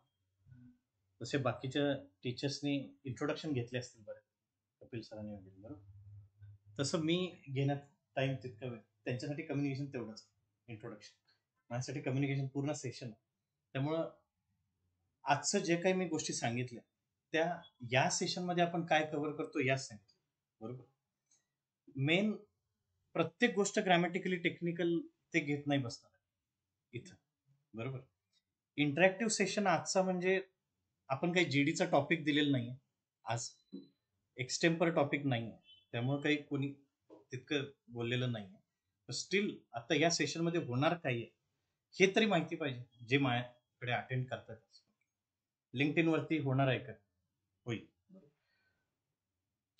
Speaker 1: जसे बाकीच्या टीचर्सनी इंट्रोडक्शन घेतले असतील बरं, कपिल सरांनी वगैरे, बरोबर, तसं मी घेण्यात टाइम तितका वेळ, त्यांच्यासाठी कम्युनिकेशन तेवढंच इंट्रोडक्शन, माझ्यासाठी कम्युनिकेशन पूर्ण सेशन. त्यामुळं आजचं जे काही मी गोष्टी सांगितल्या त्या या सेशनमध्ये आपण काय कव्हर करतो याच सांगितलं, बरोबर. मेन प्रत्येक गोष्ट ग्रॅमॅटिकली टेक्निकल ते घेत नाही बसणार इथं, बरोबर. इंटरॅक्टिव्ह सेशन आजचा म्हणजे आपण काही जीडीचा टॉपिक दिलेला नाही आहे आज, एक्सटेम्पर टॉपिक नाही आहे, त्यामुळे काही कोणी तितकं बोललेलं नाही आहे. स्टील आता या सेशनमध्ये होणार काय आहे हे तरी माहिती पाहिजे, जे माझ्याकडे अटेंड करतात. लिंक्डइन वरती होणार आहे का? होईल.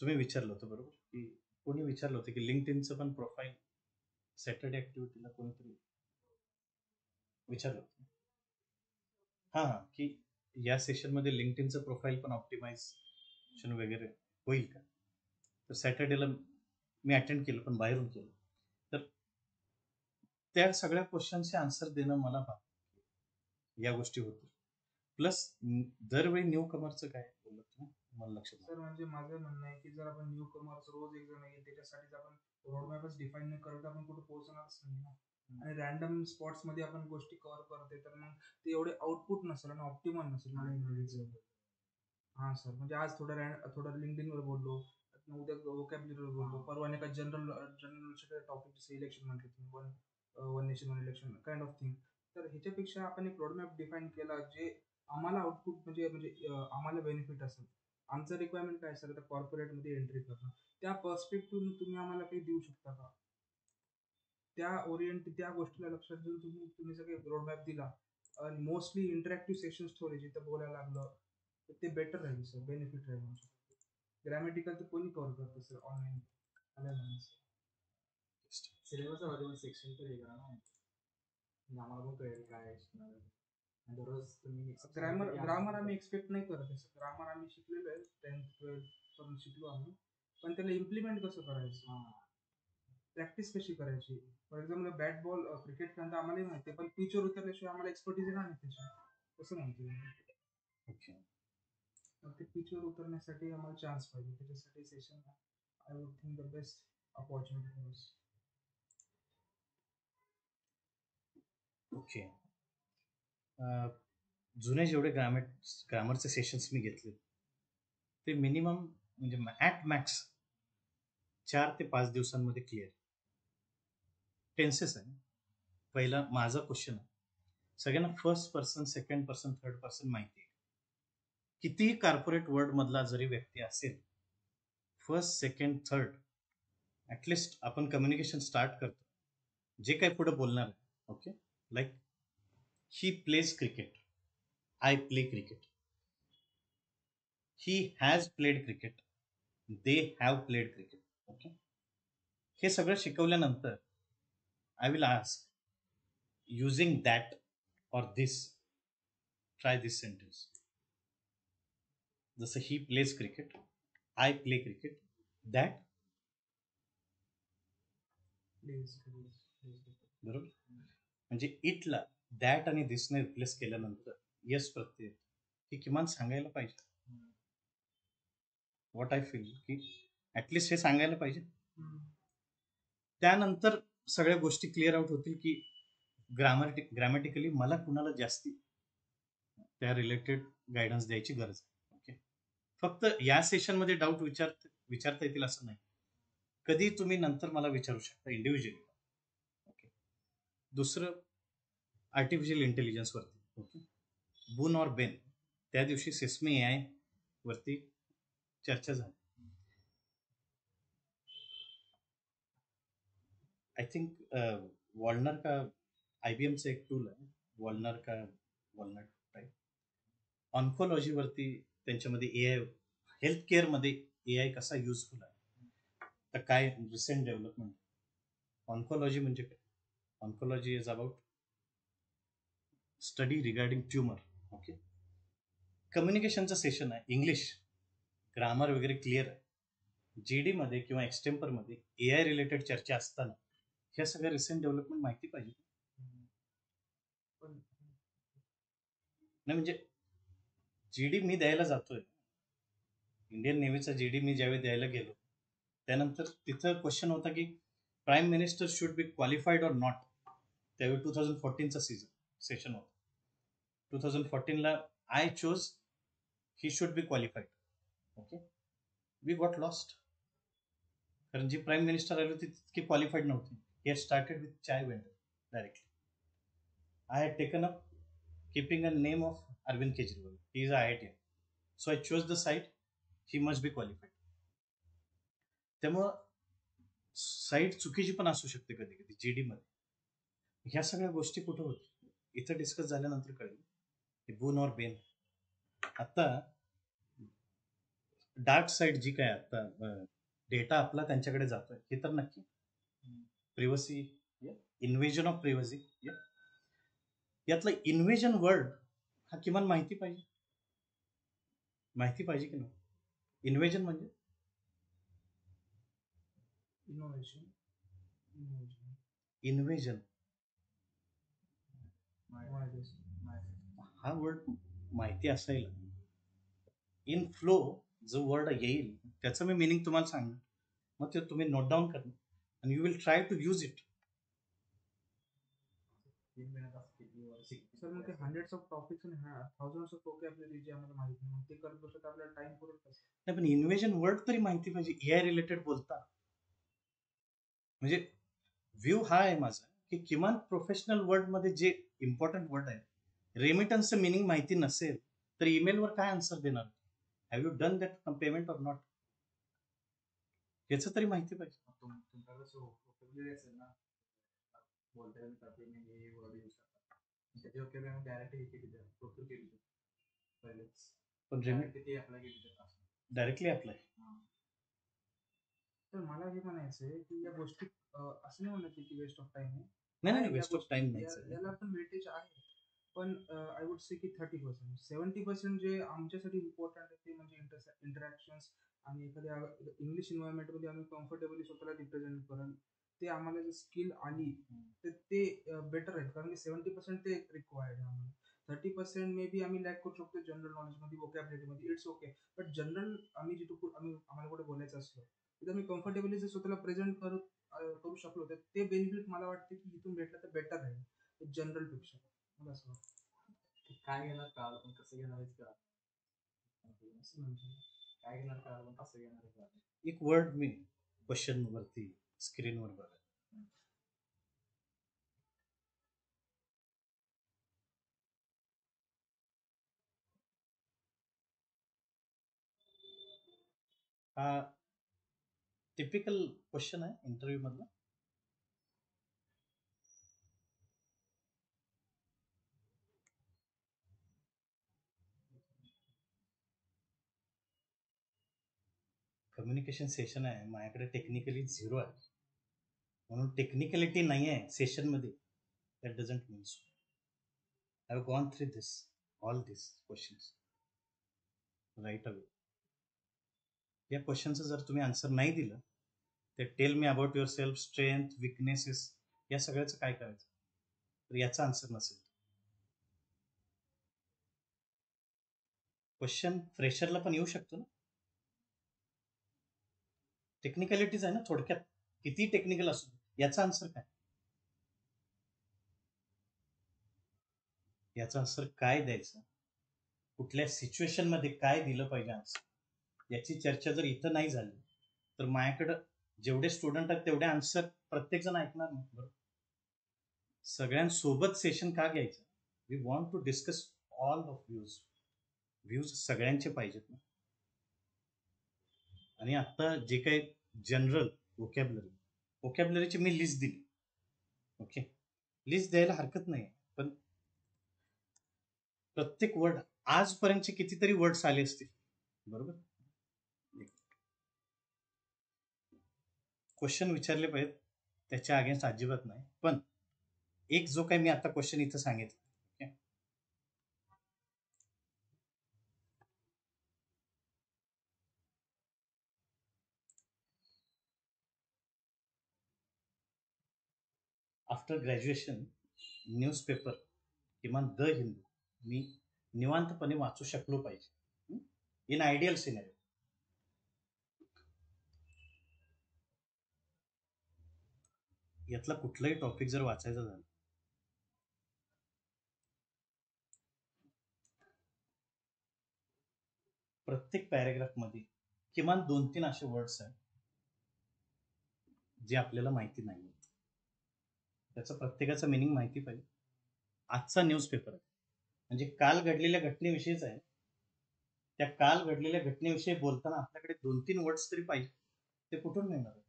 Speaker 1: तुम्ही विचारलं होतं बरोबर, की कोणी विचारलं होतं की लिंक्डइनचं पण प्रोफाईल सॅटर्डे ऍक्टिव्हिटीला कोणीतरी विचारलं होतं. हां, की या सेशनमध्ये लिंक्डइनचं प्रोफाईल पण ऑप्टिमायझेशन वगैरे होईल का? तर सॅटर्डेला मी अटेंड केलं पण बाहेरून केलं. तर त्या सगळ्या क्वेश्चनचे आन्सर देणं मला या गोष्टी होतील. प्लस दरवेळी न्यू कमरचं काय बोलत तुम्ही मला लक्षात
Speaker 3: सर म्हणजे माझं म्हणणं आहे की जर आपण न्यू कमर्स रोज एक जण येईल त्याच्यासाठी आपण रोडमॅपच डिफाईन नाही करत आपण कुठे पोहोचणारच नाही ना. आणि रॅन्डम स्पॉट्स मध्ये आपण गोष्टी कव्हर करते तर मग ते एवढे आउटपुट नसेल आणि ऑप्टिमल नसेल मला इंग्रजीचं. हां सर, म्हणजे आज थोडं लिंक्डइनवर बोललो, उद्या vocabulary वर बोललो, परवा नाही का जनरल टॉपिक जसं इलेक्शन म्हटलं तुम्ही, one nation one election kind of thing. तर ह्याच्यापेक्षा आपण एक रोडमॅप डिफाईन केला जे आम्हाला आउटपुट म्हणजे म्हणजे आम्हाला बेनिफिट असेल. आमचं रिक्वायरमेंट काय सर, आता कॉर्पोरेटमध्ये एंट्री करणं, त्या पर्स्पेक्टिव्ह तुम्ही आम्हाला काही देऊ शकता का? त्या गोष्टीला लक्षात घेऊन तुम्ही जर काही रोडमॅप दिला आणि मोस्टली इंटरॅक्टिव्ह सेशन्स ठेवले जिथं बोलायला लागलं तर ते बेटर राहील सर, बेनिफिट राहील. ग्रॅमॅटिकल तर कोणी कव्हर करतं सर ऑनलाईन आल्यानंतर.
Speaker 2: सिलेबसमध्ये पण सेक्शन तर वेगळा ना, म्हणजे आम्हाला पण कळेल काय असणार आहे. आणि दररोज तुम्ही
Speaker 3: ग्रामर आम्ही एक्सपेक्ट नाही करत आहे. ग्रामर आम्ही शिकलेलो आहे, 10th-12th पर्यंत शिकलो आम्ही, पण त्याला इम्प्लिमेंट कसं करायचं, प्रॅक्टिस कशी करायची. For example bat ball cricket खेळता आम्हालाही माहिती आहे, पण पिचवर उतरल्याशिवाय आम्हाला एक्सपर्टीज येणार नाही त्याची, कसं म्हणतो.
Speaker 1: ओके.
Speaker 3: मग ते पिचवर उतरण्यासाठी आम्हाला चान्स पाहिजे. त्याच्यासाठी session I would think the best opportunity for us.
Speaker 1: Okay. जुने जेवढे ग्रामरचे सेशन्स मी घेतले ते मिनिमम म्हणजे ॲट मॅक्स 4 ते 5 दिवसांमध्ये क्लिअर. टेन्सेस आहे. पहिला माझा क्वेश्चन आहे, सगळ्यांना first person, second person, third person माहिती आहे. कितीही कॉर्पोरेट वर्ल्ड मधला जरी व्यक्ती असेल, फर्स्ट, सेकंड, थर्ड ॲटलिस्ट आपण कम्युनिकेशन स्टार्ट करतो, जे काही पुढे बोलणार आहे. Okay, like he plays cricket, I play cricket, he has played cricket, they have played cricket. Okay, हे सगळं शिकवल्यानंतर I will ask using that or this, try this sentence. जसं ही plays cricket, I play cricket, that बरोबर. म्हणजे इटला that आणि दिसने replace केल्यानंतर yes प्रत्यय हे किमान सांगायला पाहिजे. व्हॉट आय फील की ॲटलिस्ट हे सांगायला पाहिजे. त्यानंतर सगळ्या गोष्टी क्लिअर आउट होतील की ग्रॅमॅटिकली मला कुणाला जास्ती त्या रिलेटेड गायडन्स द्यायची गरज आहे. ओके, फक्त या सेशनमध्ये डाऊट विचारता येतील असं नाही, कधी तुम्ही नंतर मला विचारू शकता इंडिव्हिज्युअली. ओके, दुसरं आर्टिफिशियल इंटेलिजन्स वरती. ओके, बून और बेन त्या दिवशी सेस्मे AI वरती चर्चा झाली. आय थिंक वॉलनर का IBMचं एक टूल आहे, वॉलनर टाईप, ऑन्कोलॉजीवरती त्यांच्यामध्ये AI, हेल्थ केअरमध्ये AI कसा युजफुल आहे. तर काय रिसेंट डेव्हलपमेंट. ऑन्कोलॉजी म्हणजे काय? Oncology is about study regarding tumour. Okay, कम्युनिकेशनचं सेशन आहे, इंग्लिश ग्रामर वगैरे क्लिअर आहे. GD मध्ये किंवा एक्सटेम्परमध्ये AI रिलेटेड चर्चा असताना ह्या सगळ्या रिसेंट डेव्हलपमेंट माहिती पाहिजे. नाही म्हणजे GD मी द्यायला जातोय, इंडियन नेव्हीचा GD मी ज्यावेळी द्यायला गेलो त्यानंतर तिथं क्वेश्चन होता की prime minister should be qualified or not. त्यावेळी 2014चा सेशन होता. 2014ला I chose he should be qualified. Okay, we got lost, कारण जी प्राईम मिनिस्टर आली होती तितकी क्वालिफाईड नव्हती. He had started with chai vendor directly. I had taken up keeping a name of Arvind Kejriwal. He is a IITian. So I chose the site. He must be qualified. त्यामुळं site चुकीची पण असू शकते कधी कधी GD मध्ये. ह्या सगळ्या गोष्टी कुठं होत्या इथं डिस्कस झाल्यानंतर कळेल बून और बेन. आता डार्क साईड जी काय आता डेटा आपला त्यांच्याकडे जातोय हे तर नक्की. प्रिव्हसी, इन्व्हेजन ऑफ प्रिव्हसी, यातलं इन्व्हेजन वर्ड हा किमान माहिती पाहिजे की नाही. इन्व्हेजन म्हणजे इन्व्हेजन हा वर्ड माहिती असायला. इन फ्लो जो वर्ड येईल त्याचं मी मिनिंग तुम्हाला सांगणार, मग ते तुम्ही नोट डाऊन करणार आणि you will try to use it.
Speaker 2: 3 महिन्यात असं किती वर्ष शिकते
Speaker 3: सर मग ते हंड्रेड्स ऑफ टॉपिक्स आणि थाउजंड्स ऑफ वोकॅब्युलरी जे आम्हाला माहित नाही, मग ते करत बसलं तर आपल्याला टाइम पुरेल कसं?
Speaker 1: नाही, पण इन्व्हेजन वर्ड तरी माहिती पाहिजे. एआय रिलेटेड बोलता म्हणजे व्ह्यू हा आहे माझा की किमान प्रोफेशनल वर्ड मध्ये जे इम्पॉर्टंट वर्ड आहे, रेमिटन्सचं मिनिंग माहिती नसेल तर ईमेलवर काय आन्सर देणार? Have you done that payment or not, याचं तरी माहिती पाहिजे.
Speaker 2: तुमच्याकडे vocabulary असेल ना, बोलता येईल का ते नाही हे वर्ड यूज करतात, त्याची vocabulary डायरेक्ट हे केली जाते, प्रोक्यूर केली जाते पहिलेच,
Speaker 1: पण
Speaker 2: डायरेक्ट ते अप्लाय केली जातात.
Speaker 1: Directly apply.
Speaker 3: तर मला हे म्हणायचं आहे की या गोष्टी असं नाही म्हणायचं की वेस्ट ऑफ टाइम आहे.
Speaker 1: नाही,
Speaker 3: या
Speaker 1: वेस्ट ऑफ
Speaker 3: गोष्टी-
Speaker 1: टाइम
Speaker 3: या-
Speaker 1: नाही.
Speaker 3: याला पण वेटेज आहे, पण आय वुड से की 30%. 70% जे आमच्यासाठी इम्पॉर्टंट आहे ते म्हणजे इंटरॅक्शन्स आणि एखाद्या इंग्लिश एन्व्हायरमेंटमध्ये आम्ही कम्फर्टेबली स्वतःला रिप्रेझेंट करेल, ते आम्हाला जर स्किल आली तर ते बेटर आहे, कारण की 70% ते रिक्वायर्ड आहे आम्हाला. 30% मे बी आम्ही लॅक करू शकतो जनरल नॉलेजमध्ये, वोकॅबुलरीमध्ये, इट्स ओके. बट जनरल आम्ही जिथं आम्हाला कुठे बोलायचं असलं तिथं आम्ही कम्फर्टेबली जर स्वतःला प्रेझेंट करू शकलो तर ते बेनिफिट मला वाटतं की इथून भेटलं तर बेटर आहे जनरल पेक्षा, मला असं वाटतं.
Speaker 2: काय घेणार काळ पण कसं घेणार आहे का,
Speaker 3: असं म्हणजे
Speaker 2: काय घेणार काळ पण कसं घेणार आहे का.
Speaker 1: एक वर्ड मी क्वेश्चन वरती स्क्रीनवर बघा. हा टिपिकल क्वेश्चन आहे इंटरव्ह्यू मधला. कम्युनिकेशन सेशन आहे, माझ्याकडे टेक्निकली 0 आहे, म्हणून टेक्निकलिटी नाही आहे सेशन मध्ये, that doesn't mean so. I have gone through this all this questions right away. या क्वेश्चनचं जर तुम्ही आन्सर नाही दिलं तर tell me about yourself, strength, weaknesses, या सगळ्याचं काय करायचं, तर याचा आन्सर नसेल. क्वेश्चन फ्रेशरला पण येऊ शकतो ना, टेक्निकलिटीज आहे ना थोडक्यात, किती टेक्निकल असू, याचा आन्सर काय, याचा आन्सर काय द्यायचं, कुठल्या सिच्युएशन मध्ये काय दिलं पाहिजे आन्सर, याची चर्चा जर इथं नाही झाली तर माझ्याकडं जेवढे स्टुडंट आहेत तेवढे आन्सर प्रत्येक जण ऐकणार नाही. बरोबर, सगळ्यांसोबत सेशन का घ्यायचं, we want to discuss all of views सगळ्यांचे पाहिजेत ना. आणि आता जे काही जनरल वोकॅबलरीची मी लिस्ट दिली, ओके, लिस्ट द्यायला हरकत नाही, पण प्रत्येक वर्ड आजपर्यंतचे कितीतरी वर्ड्स आले असतील, बरोबर, क्वेश्चन विचारले पाहिजेत, त्याच्या अगेन्स्ट अजिबात नाही. पण एक जो काही मी आता क्वेश्चन इथं सांगितलं, ओके, आफ्टर ग्रॅज्युएशन न्यूजपेपर किमान द हिंदू मी निवांतपणे वाचू शकलो पाहिजे इन आयडियल सिनेरियो. यातला कुठलाही टॉपिक जर वाचायचा झाला, प्रत्येक पॅरेग्राफ मध्ये किमान 2-3 असे वर्ड्स आहेत जे आपल्याला माहिती नाही, त्याचं प्रत्येकाचं मिनिंग माहिती पाहिजे. आजचा न्यूजपेपर आहे म्हणजे काल घडलेल्या घटनेविषयीच आहे, त्या काल घडलेल्या घटनेविषयी बोलताना आपल्याकडे 2-3 वर्ड्स तरी पाहिजे, ते कुठून मिळणार?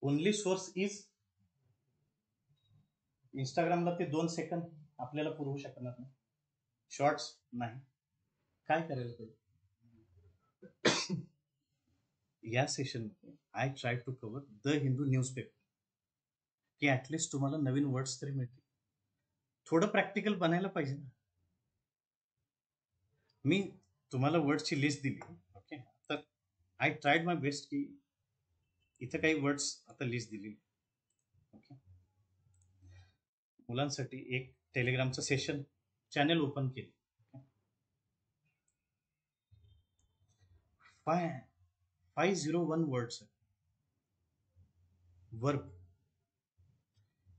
Speaker 1: ओनली सोर्स इज इंस्टाग्रामला ते 2 सेकंद आपल्याला पुरवू शकणार नाही, शॉर्ट्स नाही, काय करायला पाहिजे? या session I try to cover the Hindu newspaper, की ऍटलिस्ट तुम्हाला नवीन वर्ड्स तरी मिळतील. थोडं प्रॅक्टिकल बनायला पाहिजे ना. मी तुम्हाला वर्ड्सची लिस्ट दिली, ओके, तर आय ट्रायड माय बेस्ट की इथं काही वर्ड्स आता लिस्ट दिली, ओके. मुलांसाठी एक टेलिग्रामचं सेशन चॅनल ओपन केले, 501 वर्ड्स वर्ब.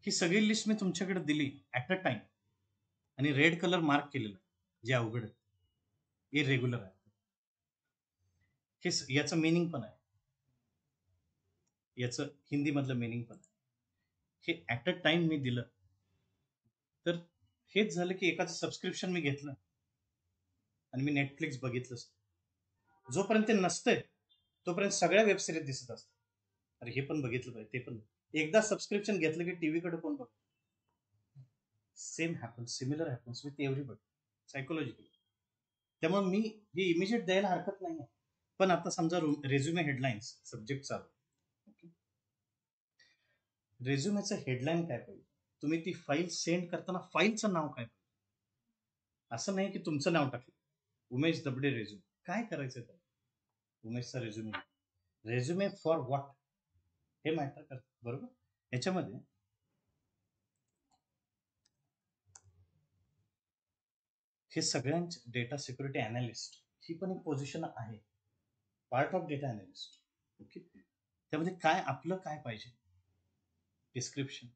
Speaker 1: ही सगळी लिस्ट मी तुमच्याकडे दिली ॲट अ टाइम, आणि रेड कलर मार्क केलेलं आहे जे अवघड आहे, इरेग्युलर आहे. याचं मिनिंग पण आहे, याचं हिंदीमधलं मिनिंग पण आहे. हे ॲट अ टाइम मी दिलं तर हेच झालं की एकाचं सबस्क्रिप्शन मी घेतलं आणि मी नेटफ्लिक्स बघितलंच. जोपर्यंत ते नसतंय तोपर्यंत सगळ्या वेबसिरीज दिसत असतात. अरे हे पण बघितलं पाहिजे, ते पण. एकदा सबस्क्रिप्शन घेतलं की टीव्हीकडे कोण बघ. Same happens, similar happens with everybody psychologically. त्यामुळे मी हे इमिजिएट द्यायला हरकत नाही आहे. पण आता समजा रेझ्युमे हेडलाईन्स सब्जेक्ट चालू, रेझ्युमेचं हेडलाईन काय पाहिजे, तुम्ही ती फाईल सेंड करताना फाईलचं नाव काय पाहिजे. असं नाही की तुमचं नाव टाकलं उमेश दबडे रेझ्युमे. काय करायचं त्याला, उमेशचा रेझ्युमे, रेझ्युमे फॉर व्हॉट, हे मॅटर करतं. बरोबर. याच्यामध्ये हे सगळ्यांचे डेटा सिक्युरिटी अनालिस्ट ही पण एक पोझिशन आहे, part of data analyst. Okay. त्यामध्ये काय आपलं काय पाहिजे, description,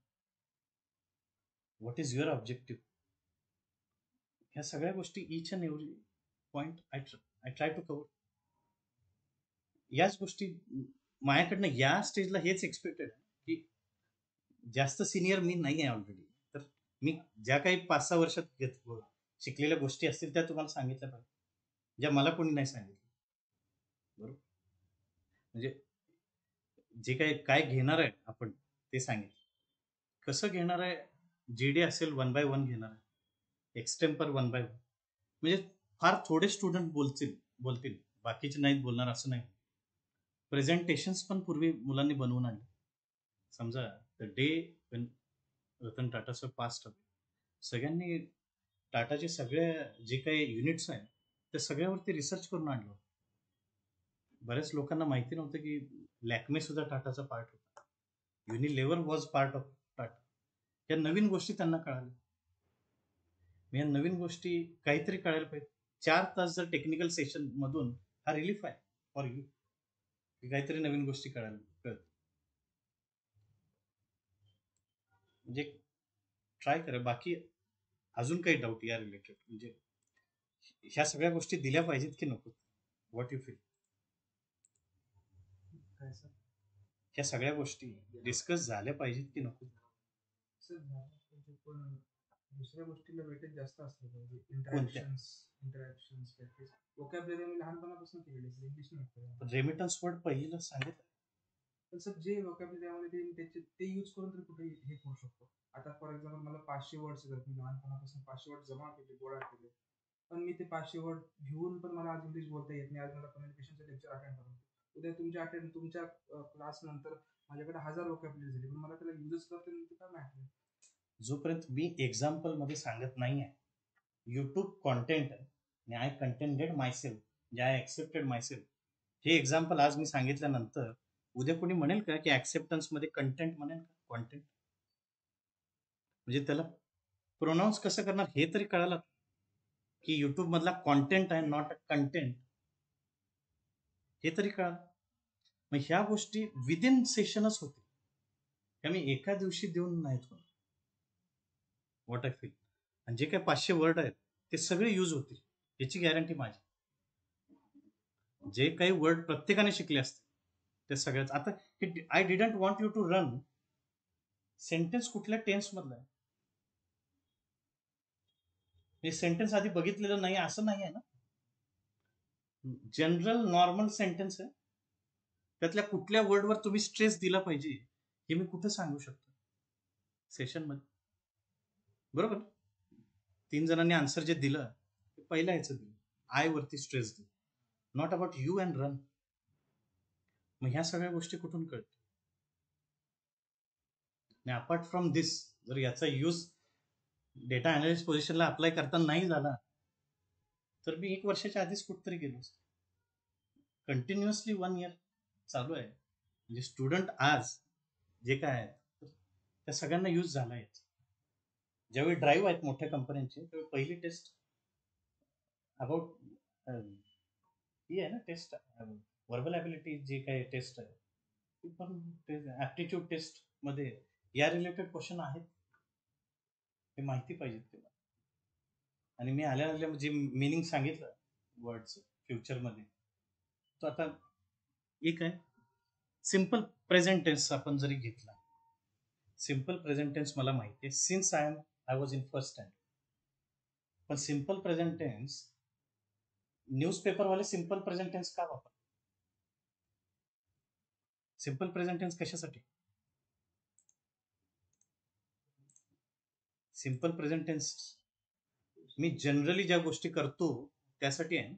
Speaker 1: what is your objective, ह्या सगळ्या गोष्टी each and every point I try to cover. याच गोष्टी माझ्याकडनं या स्टेजला हेच एक्सपेक्टेड आहे की जास्त सिनियर मी नाही आहे ऑलरेडी, तर मी ज्या काही 5-6 वर्षात शिकलेल्या गोष्टी असतील त्या तुम्हाला सांगितल्या पाहिजे, ज्या मला कोणी नाही सांगितलं. बरोबर. म्हणजे जे काय घेणार आहे आपण ते सांगितलं, कसं घेणार आहे. GD असेल 1 by 1 घेणार आहे, एक्सटेम्पर 1 by 1. म्हणजे फार थोडे स्टुडंट बोलतील, बाकीचे नाहीत बोलणार असं नाही. प्रेझेंटेशन्स पण पूर्वी मुलांनी बनवून आणले. समजा the day Wien Ratan Tata sir passed away, सगळ्यांनी टाटाचे सगळे जे काही युनिट्स आहेत त्या सगळ्यावरती रिसर्च करून आणलं. बऱ्याच लोकांना माहिती नव्हतं की लॅक्मे सुद्धा टाटाचा पार्ट होता, युनिलेव्हर वॉज पार्ट ऑफ टाटा. या नवीन गोष्टी त्यांना कळाल्या. या नवीन गोष्टी काहीतरी कळायला पाहिजे. 4 तास जर टेक्निकल सेशन मधून हा रिलीफ आहे फॉर यू, काहीतरी नवीन गोष्टी कळायला कळत. म्हणजे ट्राय करा. बाकी अजून काही डाऊट या रिलेटेड, म्हणजे ह्या सगळ्या गोष्टी दिल्या पाहिजेत की नको, व्हॉट यू फील.
Speaker 3: काय सर,
Speaker 1: ह्या सगळ्या गोष्टी डिस्कस झाल्या पाहिजेत की नको.
Speaker 3: सर झालं पाहिजे, पण दुसऱ्या गोष्टीला वेटेज जास्त असलं पाहिजे.
Speaker 1: कोणत्या?
Speaker 3: Interactions practice. वोकॅब्युलरी मी लहानपणापासून केलेली सर, इंग्लिश नाही.
Speaker 1: रेमिटन्स वर्ड पहिलं सांगितलं,
Speaker 3: पण सर जे वोकॅब्युलरीमध्ये ते यूज करून तर कुठे हे करू शकतो. आता फॉर एक्झाम्पल मला 500 वर्ड्स येतात, मी लहानपणापासून 500 वर्ड जमा केले, गोळा केले, पण मी ते 500 वर्ड घेऊन पण मला आज इंग्लिश बोलता येत नाही. आज मला कम्युनिकेशनचं लेक्चर अटेंड करावं, उद्या तुमच्या क्लास नंतर माझ्याकडे 1000 वोकॅब्युलरी झाली, पण मला त्याला युजच करता येईल काय मॅटर.
Speaker 1: जोपर्यंत मी एक्झाम्पल मध्ये सांगत नाही आहे, युट्यूब कॉन्टेंट आणि आय कंटेंटेड मायसेल्फ, म्हणजे आय ऍक्सेप्टेड मायसेल्फ, हे एक्झाम्पल आज मी सांगितल्यानंतर उद्या कोणी म्हणेल का की ऍक्सेप्टन्स मध्ये कंटेंट म्हणेल का, कॉन्टेंट. म्हणजे त्याला प्रोनाऊन्स कसं करणार हे तरी कळालं की युट्यूब मधला कॉन्टेंट आहे, नॉट अ कंटेंट, हे तरी कळालं. मग ह्या गोष्टी विदिन सेशनच होते, त्या मी एका दिवशी देऊन नाहीत होत. What I feel. आणि जे काही 500 वर्ड आहेत ते सगळे यूज होतील याची गॅरंटी माझी. जे काही वर्ड प्रत्येकाने शिकले असते ते सगळ्याच. आता I didn't want you to run, sentence कुठल्या टेन्स मधला आहे, हे सेंटेन्स आधी बघितलेलं नाही असं नाही आहे ना. जनरल नॉर्मल सेंटेन्स आहे, त्यातल्या कुठल्या वर्डवर तुम्ही स्ट्रेस दिला पाहिजे हे मी कुठं सांगू शकतो सेशन मध्ये. बरोबर. 3 जणांनी आन्सर जे दिलं ते पहिल्या ह्याचं दिलं, आय वरती स्ट्रेस दिलं, not about you and run. मग ह्या सगळ्या गोष्टी कुठून कळतात. आणि अपार्ट फ्रॉम दिस, जर याचा यूज डेटा अनालिस्ट पोझिशनला अप्लाय करताना नाही झाला तर मी 1 वर्षाच्या आधीच कुठतरी गेलो. कंटिन्युअसली 1 इयर चालू आहे. म्हणजे स्टुडंट आज जे काय आहेत त्या सगळ्यांना यूज झाला आहे. ज्यावेळी ड्राईव्ह आहेत मोठ्या कंपन्यांचे त्यावेळी पहिली टेस्ट अबाउट ही आहे ना, टेस्ट वर्बल ॲबिलिटी जी काही टेस्ट आहे ती पण ॲप्टिट्यूड टेस्ट मध्ये या रिलेटेड क्वेश्चन आहेत, हे माहिती पाहिजेत तुला. आणि मी आल्या जे मिनिंग सांगितलं वर्डचं फ्युचरमध्ये, तो आता एक आहे सिम्पल प्रेझेंट टेन्स. आपण जरी घेतला सिम्पल प्रेझेंट टेन्स, मला माहिती आहे since I was in first standard. पण सिम्पल प्रेझेंट टेन्स न्यूजपेपरवाले सिम्पल प्रेझेंट टेन्स का वापर? सिम्पल प्रेझेंट टेन्स कशासाठी? सिम्पल प्रेझेंट टेन्स मी जनरली ज्या गोष्टी करतो त्यासाठी आहे.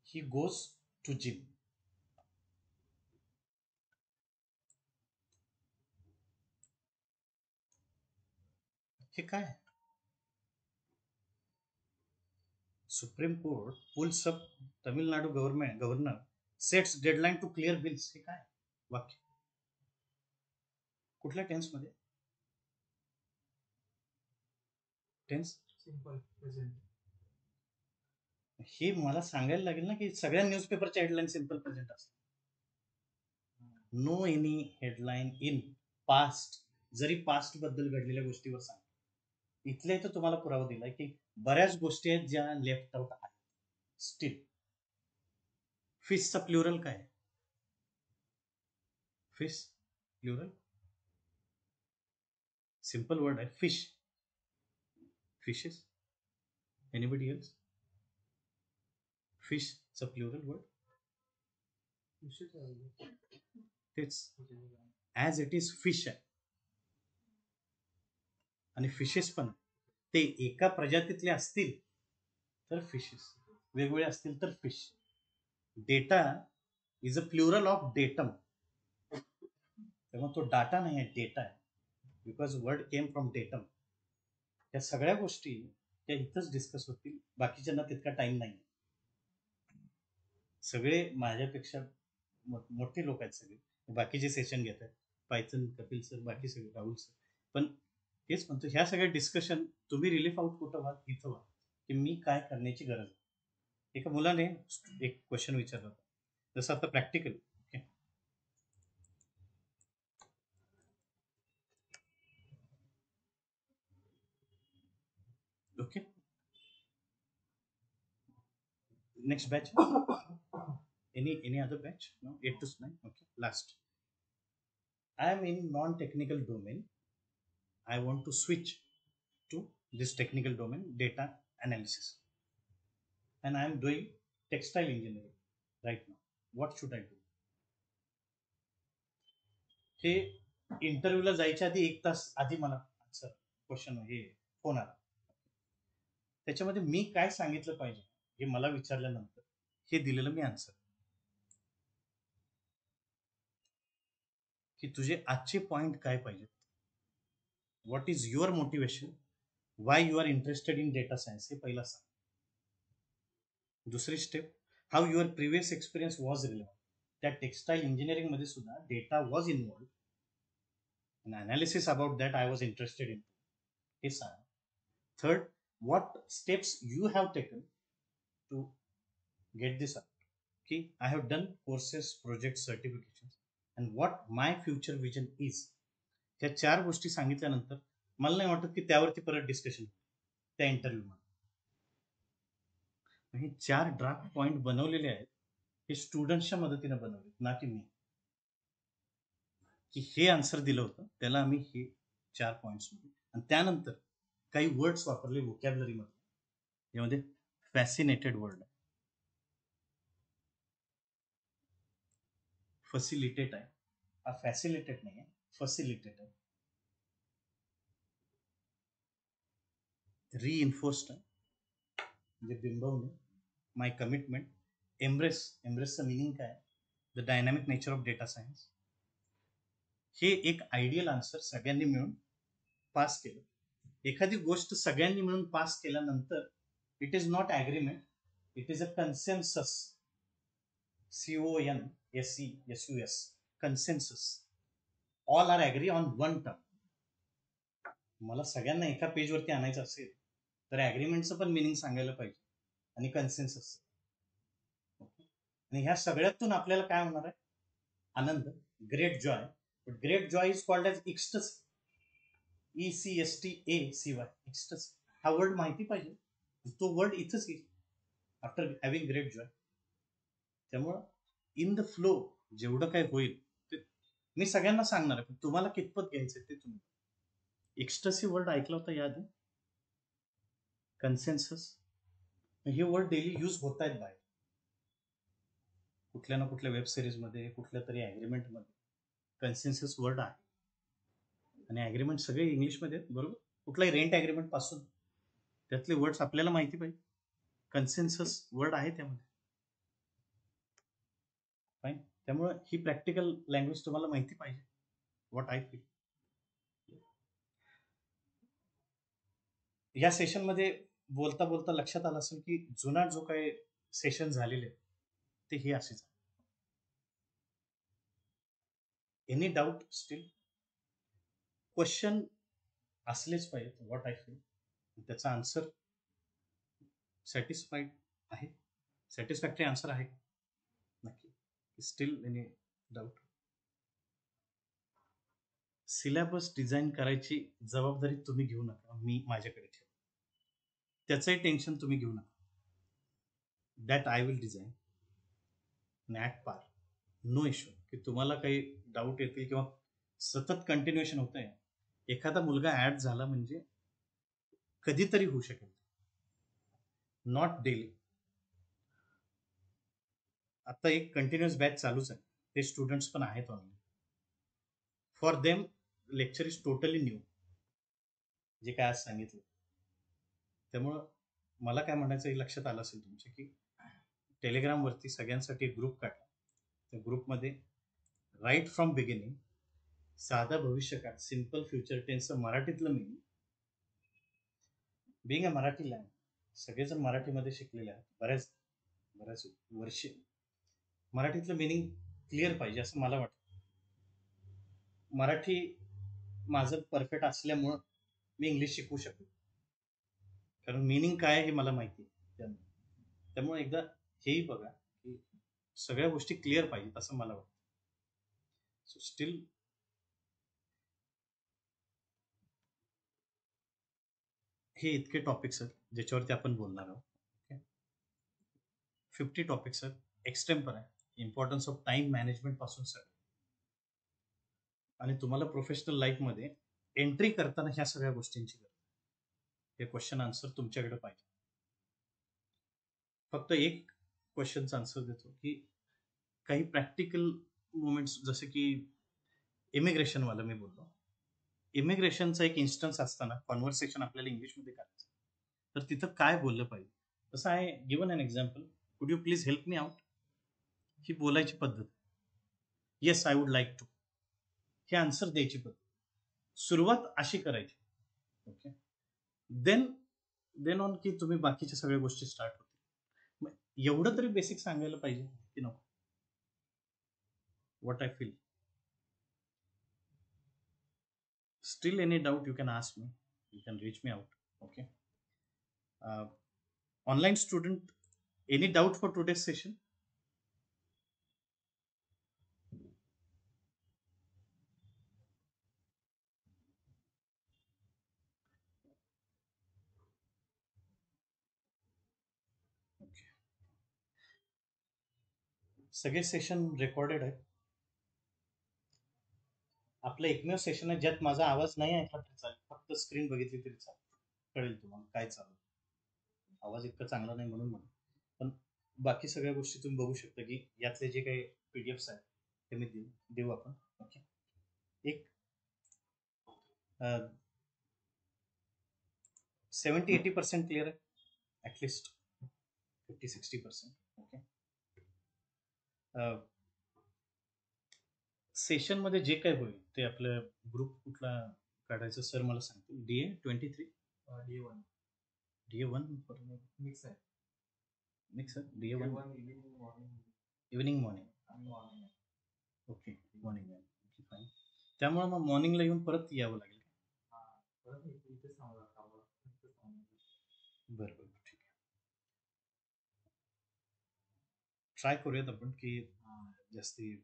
Speaker 1: He goes to gym. हे काय? Supreme court pulls up Tamil Nadu governor sets deadline to clear bills. हे काय वाक्य? कुठल्या टेन्स मध्ये? Tense
Speaker 3: simple present.
Speaker 1: हे मला सांगायला लागेल ना की सगळ्या न्यूजपेपरच्या हेडलाईन सिम्पल प्रेझेंट असतात. No any headline in past, जरी पास्ट बद्दल घडलेल्या गोष्टीवर सांग. इथल्या इथं तुम्हाला पुरावा दिलाय की बऱ्याच गोष्टी आहेत ज्या लेफ्ट आउट आहेत. स्टील फिशचा प्लुरल काय? फिश प्लुरल सिंपल वर्ड आहे फिश. फिशेस. Anybody else? फिशचा प्लुरल वर्ड तेच ॲज इट इज फिश आहे. आणि फिशेस पण ते एका प्रजातीतले असतील तर फिशेस, वेगवेगळे असतील तर fish. Data is a plural of datum. तेव्हा तो डाटा नाही आहे, डेटा आहे. Because word came from datum. त्या सगळ्या गोष्टी त्या इथंच डिस्कस होतील. बाकीच्यांना तितका टाइम नाही. सगळे माझ्यापेक्षा मोठे लोक आहेत सगळे, बाकीचे सेशन घेत आहेत. पायथन, कपिल सर, बाकी सगळे, राहुल सर. पण तेच म्हणतो ह्या सगळ्या डिस्कशन तुम्ही रिलीफ आउट कुठं व्हा? इथं व्हा की मी काय करण्याची गरज आहे. एका मुलाने एक क्वेश्चन विचारला होता, जसं आता practical. Okay, next batch. Any other batch? No, 8 to 9. Okay, last. I am in non-technical domain. I want to switch to this technical domain, data analysis, and I am doing textile engineering right now. What should I do? हे इंटरव्ह्यूला जायच्या आधी 1 तास आधी मला answer question हे phone आला. त्याच्यामध्ये मी काय सांगितलं पाहिजे हे मला विचारल्यानंतर हे दिलेलं मी आन्सर की तुझे आजचे पॉइंट काय पाहिजेत. What is your motivation, why you are interested in data science, हे पहिला सांग. दुसरी step, how your previous experience was relevant. त्या टेक्सटाईल इंजिनिअरिंग मध्ये सुद्धा data was involved and analysis about that I was interested in. Yes, sir. Third, what steps you have taken to get this up? Okay, I have done courses, projects, certifications, and what my future vision is. त्या 4 गोष्टी सांगितल्यानंतर मला नाही वाटत की त्यावरती परत discussion त्या इंटरव्ह्यू मध्ये. हे 4 ड्राफ्ट पॉइंट बनवलेले आहेत, हे स्टुडंट्सच्या मदतीने बनवले, ना की मी. की हे आन्सर दिलं होतं त्याला आम्ही हे 4 पॉइंट्स मध्ये, आणि त्यानंतर काही वर्ड्स वापरले व्होकॅब्युलरी मध्ये. यामध्ये फॅसिनेटेड वर्ड आहे, फॅसिलिटेट आहे, हा फॅसिलिटेट नाही आहे, फॅसिलिटेट आहे. रीइन्फोर्स्ड आहे म्हणजे बिंबवणे, माय कमिटमेंट. एम्ब्रेस, एम्ब्रेसचं मिनिंग काय? The dynamic nature of data science. हे एक आयडियल आन्सर सगळ्यांनी मिळून पास केलं. एखादी गोष्ट सगळ्यांनी मिळून पास केल्यानंतर it is not agreement, it is a consensus. CONSENSUS, consensus. All are agree on one term. मला सगळ्यांना एका पेजवरती आणायचं असेल तर ॲग्रीमेंटचं पण मिनिंग सांगायला पाहिजे आणि कन्सेन्सस. आणि ह्या सगळ्यातून आपल्याला काय होणार आहे? आनंद, great joy, but great joy is called as ecstasy. ECSTACY, ecstasy. हा वर्ड माहिती पाहिजे. तो वर्ड इथंच येईल आफ्टर हॅव्हिंग ग्रेट जॉय. त्यामुळं इन द फ्लो जेवढं काय होईल ते मी सगळ्यांना सांगणार आहे, पण तुम्हाला कितपत घ्यायचं ते तुम्ही. एक्स्टसी वर्ड ऐकला होता याआधी? कन्सेन्सस. हे वर्ड डेली यूज होत आहेत बाहेर, कुठल्या ना कुठल्या वेब सिरीजमध्ये, कुठल्या तरी ॲग्रीमेंटमध्ये कन्सेन्सस वर्ड आहे. आणि ॲग्रीमेंट सगळे इंग्लिशमध्ये आहेत, बरोबर. कुठलाही रेंट ॲग्रीमेंट पासून त्यातले वर्ड्स आपल्याला माहिती पाहिजे. कन्सेन्सस वर्ड आहे त्यामध्ये. फाईन. त्यामुळे ही प्रॅक्टिकल लँग्वेज तुम्हाला माहिती पाहिजे. What I feel. या सेशनमध्ये बोलता बोलता लक्षात आलं असेल की जुना जो काही सेशन झालेले ते हे असेच. Any doubt steel? क्वेश्चन असलेच पाहिजेत. What I feel. त्याचा आन्सर सॅटिस्फाईड आहे, सॅटिस्फॅक्टरी आन्सर आहे नक्की. Steel any doubt? Syllabus design करायची जबाबदारी तुम्ही घेऊ नका, मी माझ्याकडे ठेव. त्याचंही टेन्शन तुम्ही घेऊ नका. That I will design not par. No issue. की तुम्हाला काही डाऊट येतील किंवा सतत कंटिन्युएशन होत आहे. एखादा मुलगा ऍड झाला म्हणजे कधीतरी होऊ शकेल, नॉट डेली. आता एक कंटिन्युअस बॅच चालूच आहे, ते स्टुडंट्स पण आहेत online. For them lecture is totally new, जे काय आज सांगितलं. त्यामुळं मला काय म्हणायचं हे लक्षात आलं असेल तुमच्या की टेलिग्रामवरती सगळ्यांसाठी एक ग्रुप काढला. त्या ग्रुपमध्ये राईट फ्रॉम बिगिनिंग, साधा भविष्यकाळ, सिम्पल फ्युचर टेन्सचं मराठीतलं meaning. Being a Marathi language, सगळेजण मराठीमध्ये शिकलेले आहेत, बऱ्याच वर्षे. मराठीतलं मिनिंग क्लिअर पाहिजे असं मला वाटतं. मराठी माझं परफेक्ट असल्यामुळं मी इंग्लिश शिकू शकतो, कारण मिनिंग काय आहे हे मला माहिती आहे. त्यामुळे एकदा हेही बघा की सगळ्या गोष्टी क्लिअर पाहिजेत असं मला वाटतं. सो स्टील हे इतके टॉपिक्स आहेत ज्याच्यावरती आपण बोलणार आहोत. ओके. 50 टॉपिक्स आहेत. एक्सटेम्पर आहे, इम्पॉर्टन्स ऑफ टाइम मॅनेजमेंट पासून सगळं. आणि तुम्हाला प्रोफेशनल लाईफमध्ये एंट्री करताना ह्या सगळ्या गोष्टींची गरज. हे क्वेश्चन आन्सर तुमच्याकडे पाहिजे. फक्त एक क्वेश्चनचा आन्सर देतो की काही प्रॅक्टिकल मोमेंट्स, जसे की इमिग्रेशनवालं मी बोललो. इमिग्रेशनचा एक इन्स्टन्स असताना कॉन्व्हर्सेशन आपल्याला इंग्लिशमध्ये करायचं, तर तिथं काय बोललं पाहिजे. तसं आहे, given an example, could you please help me out, ही बोलायची पद्धत. Yes I would like to, हे आन्सर द्यायची पद्धत. सुरुवात अशी करायची. ओके. देन ऑन की तुम्ही बाकीच्या सगळ्या गोष्टी स्टार्ट होतील. मग एवढं तरी बेसिक सांगायला पाहिजे की नको. What I feel. Still any doubt you can ask me, you can reach me out. Okay. Online student, any doubt for today's session? Okay. सगळे सेशन रेकॉर्डेड आहे. आपलं एकमेव सेशन आहे ज्यात माझा आवाज नाही ऐकला तरी चालेल, फक्त स्क्रीन बघितली तरी चालेल, कळेल तुम्हाला काय चालू. आवाज इतका चांगला नाही म्हणून म्हणून, पण बाकी सगळ्या गोष्टी तुम्ही बघू शकता की यातले जे काही पीडीएफ्स आहेत ते मी देऊ आपण. ओके. एक 70-80% क्लिअर आहे, ॲटलिस्ट 50-60%. ओके. सेशनमध्ये जे काय होईल ते आपलं ग्रुप कुठला काढायचं सर मला सांगतील. DA23
Speaker 2: DA1
Speaker 1: DA1
Speaker 2: मिक्स आहे.
Speaker 1: मिक्स आहे. DA1
Speaker 2: evening
Speaker 1: evening morning. Okay. Morning. Okay, fine. त्यामुळे मग मॉर्निंगला येऊन परत यावं लागेल. बरं बरं, ठीक आहे. ट्राय करूयात आपण की जास्ती